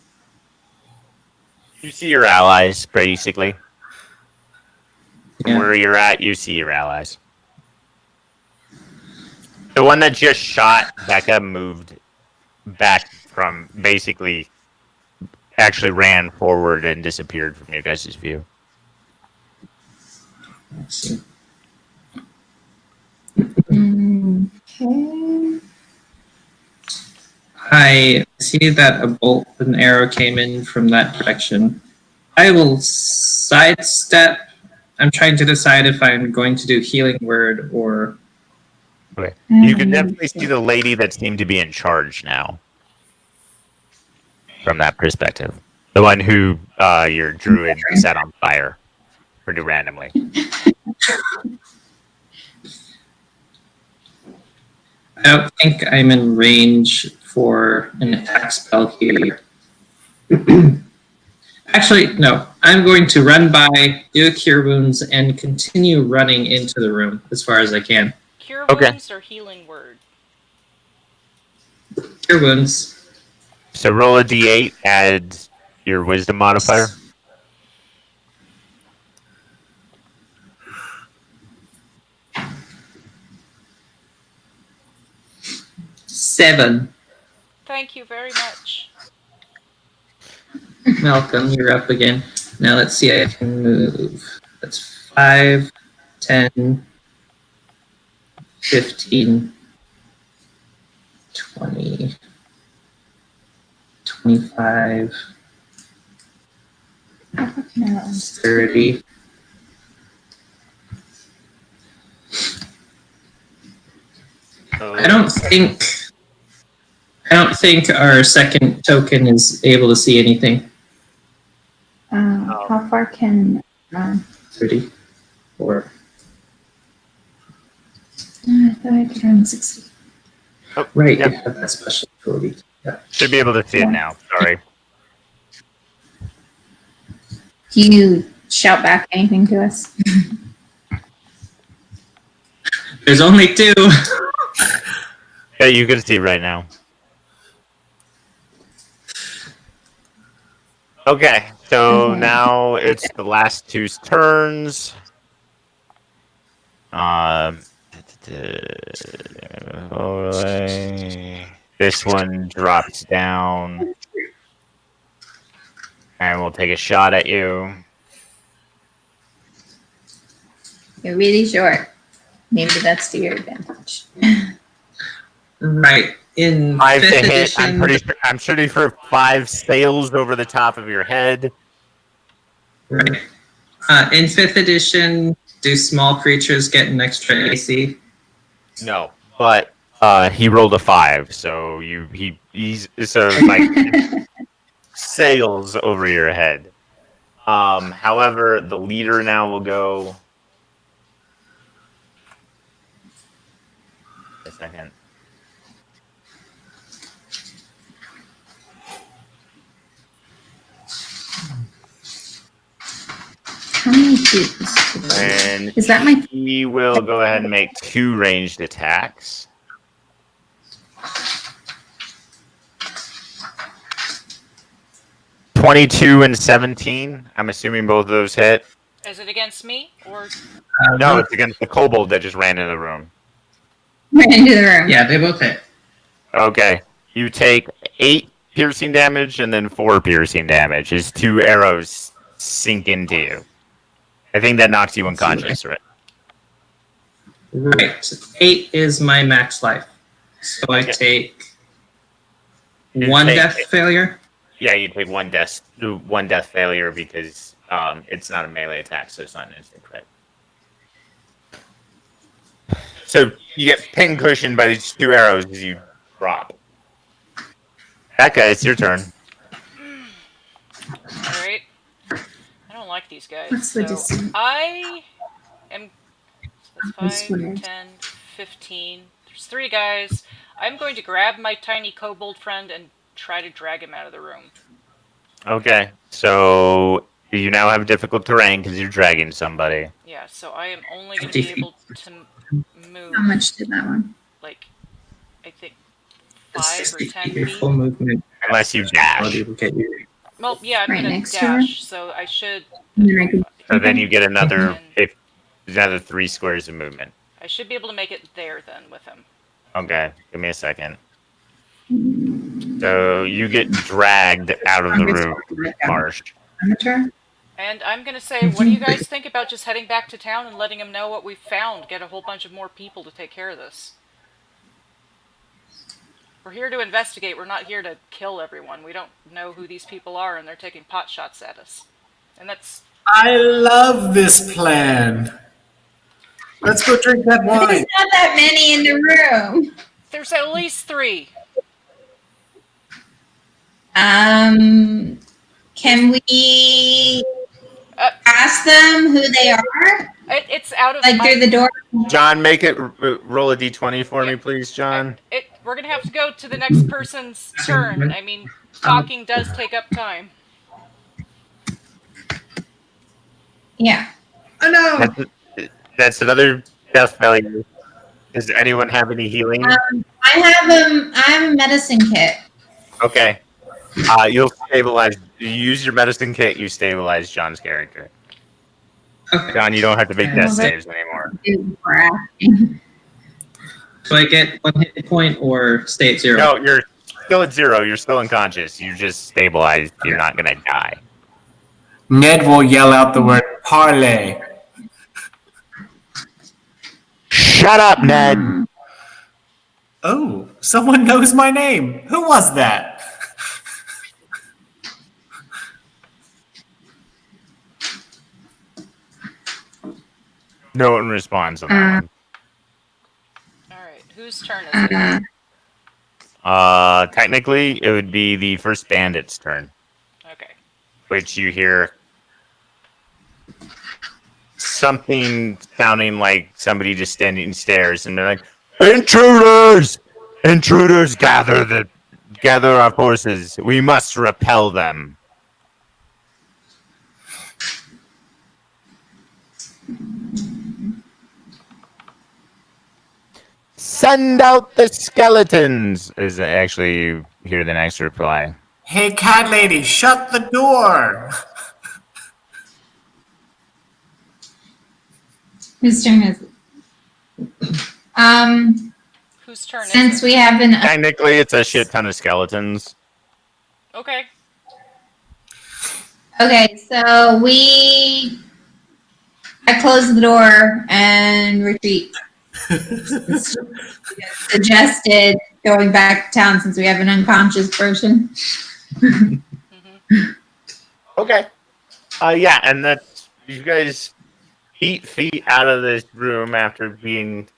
see your allies, basically. From Yeah. where you're at, you see your allies. The one that just shot Becca moved back from, basically, actually ran forward and disappeared from your guys' view. Let's see. Okay. I see that a bolt and arrow came in from that direction. I will sidestep. I'm trying to decide if I'm going to do healing word or. Okay. You can definitely see the lady that seemed to be in charge now. From that perspective. The one who your druid set on fire. Pretty randomly. I don't think I'm in range for an attack spell here. Actually, no. I'm going to run by, do a cure wounds, and continue running into the room as far as I can. Cure Okay. wounds or healing word? Cure wounds. So roll a d8, add your wisdom modifier. Seven. Thank you very much. Malcolm, you're up again. Now let's see, I can move. That's 5, 10, 15, 20, 25, 30. I don't think our second token is able to see anything. How far can 30. Or I thought I could run 60. right, Yep. you have that special ability. Yeah. Should be able to see it now. Sorry. Do you shout back anything to us? There's only 2. Yeah, you can see right now. Okay, so Okay. now it's the last 2's turns. This one drops down. And we'll take a shot at you. You're really short. Maybe that's to your advantage. Right. In 5 fifth to hit. edition, I'm pretty sure 5 sails over the top of your head. right. In 5th edition, do small creatures get an extra AC? No, but he rolled a 5, so he's so like sails over your head. However, the leader now will go. A second. How many feet is And Is that my? he will go ahead and make 2 ranged attacks. $22 and 17. I'm assuming both of those hit. Is it against me or No, it's against the kobold that just ran into the room. Ran into the room. Yeah, they both hit. Okay. You take 8 piercing damage and then 4 piercing damage as 2 arrows sink into you. I think that knocks you unconscious, right? Right. 8 is my max life. So I Okay. take You 1 take death it. failure. Yeah, you take one death failure because it's not a melee attack, so it's not an instant crit. So you get pin cushioned by these 2 arrows as you drop. Becca, it's your turn. All right. I don't like these guys. What's the So distance? I am. So I that's 5, swear. 10, 15. There's 3 guys. I'm going to grab my tiny kobold friend and try to drag him out of the room. Okay, so you now have difficult terrain because you're dragging somebody. Yeah, so I am only going to 50 be able to move, How much did that one? like, I think It's 5 or 60 10 feet. Your feet. full movement. Unless you dash. Will get you. Well, yeah, I'm Right going next to to her? dash, so I should. And then I could. So then you get another And another 3 squares of movement. I should be able to make it there then with him. Okay, give me a second. So you get dragged out of the room, Marsh. Amateur? And I'm going to say, what do you guys think about just heading back to town and letting him know what we've found? Get a whole bunch of more people to take care of this. We're here to investigate. We're not here to kill everyone. We don't know who these people are, and they're taking pot shots at us. And that's... I love this plan. Let's go drink that There's wine. not that many in the room. There's at least 3. Can we Uh, ask them who they are? It's out of Like my... through the door? John, make it roll a d20 for me, please, John. We're going to have to go to the next person's turn. I mean, talking does take up time. Yeah. I know. That's another death failure. Does anyone have any healing? I have a medicine kit. Okay. You'll stabilize. You use your medicine kit. You stabilize John's character. Okay. John, you don't have to make death Okay. saves anymore. So I get 1 hit point or stay at 0? No, you're still at 0. You're still unconscious. You're just stabilized. You're not gonna die. Ned will yell out the word parlay. Shut up, Ned. Oh, someone knows my name. Who was that? No one responds on that one. Alright, whose turn is it? Technically, it would be the first bandit's turn, Okay. which you hear something sounding like somebody just standing stairs, and they're like, "Intruders! Intruders! Gather our forces. We must repel them." Send out the skeletons! Is actually you hear the next reply. Hey, cat lady, shut the door. Whose turn is it? Whose turn Since is it? we have an Technically, it's a shit ton of skeletons. Okay. okay, so I close the door and retreat. Suggested going back to town since we have an unconscious person. Okay. Yeah, and that's you guys 8 feet out of this room after being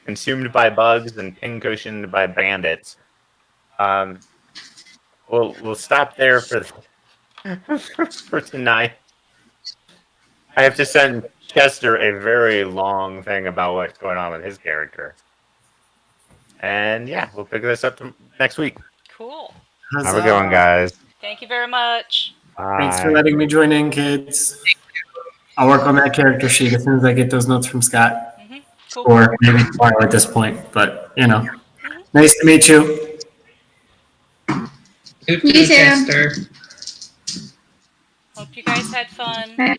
consumed by bugs and pincushioned by bandits. We'll stop there for for tonight. I have to send Chester a very long thing about what's going on with his character. And yeah, we'll pick this up next week. Cool. Have a good one, guys. Thank you very much. Thanks for Bye. letting me join in, kids. I'll work on that character sheet as soon as I get those notes from Scott. Cool. Or maybe tomorrow at this point, but you know. Nice to meet you. You too. Chester. Hope you guys had fun. Bye.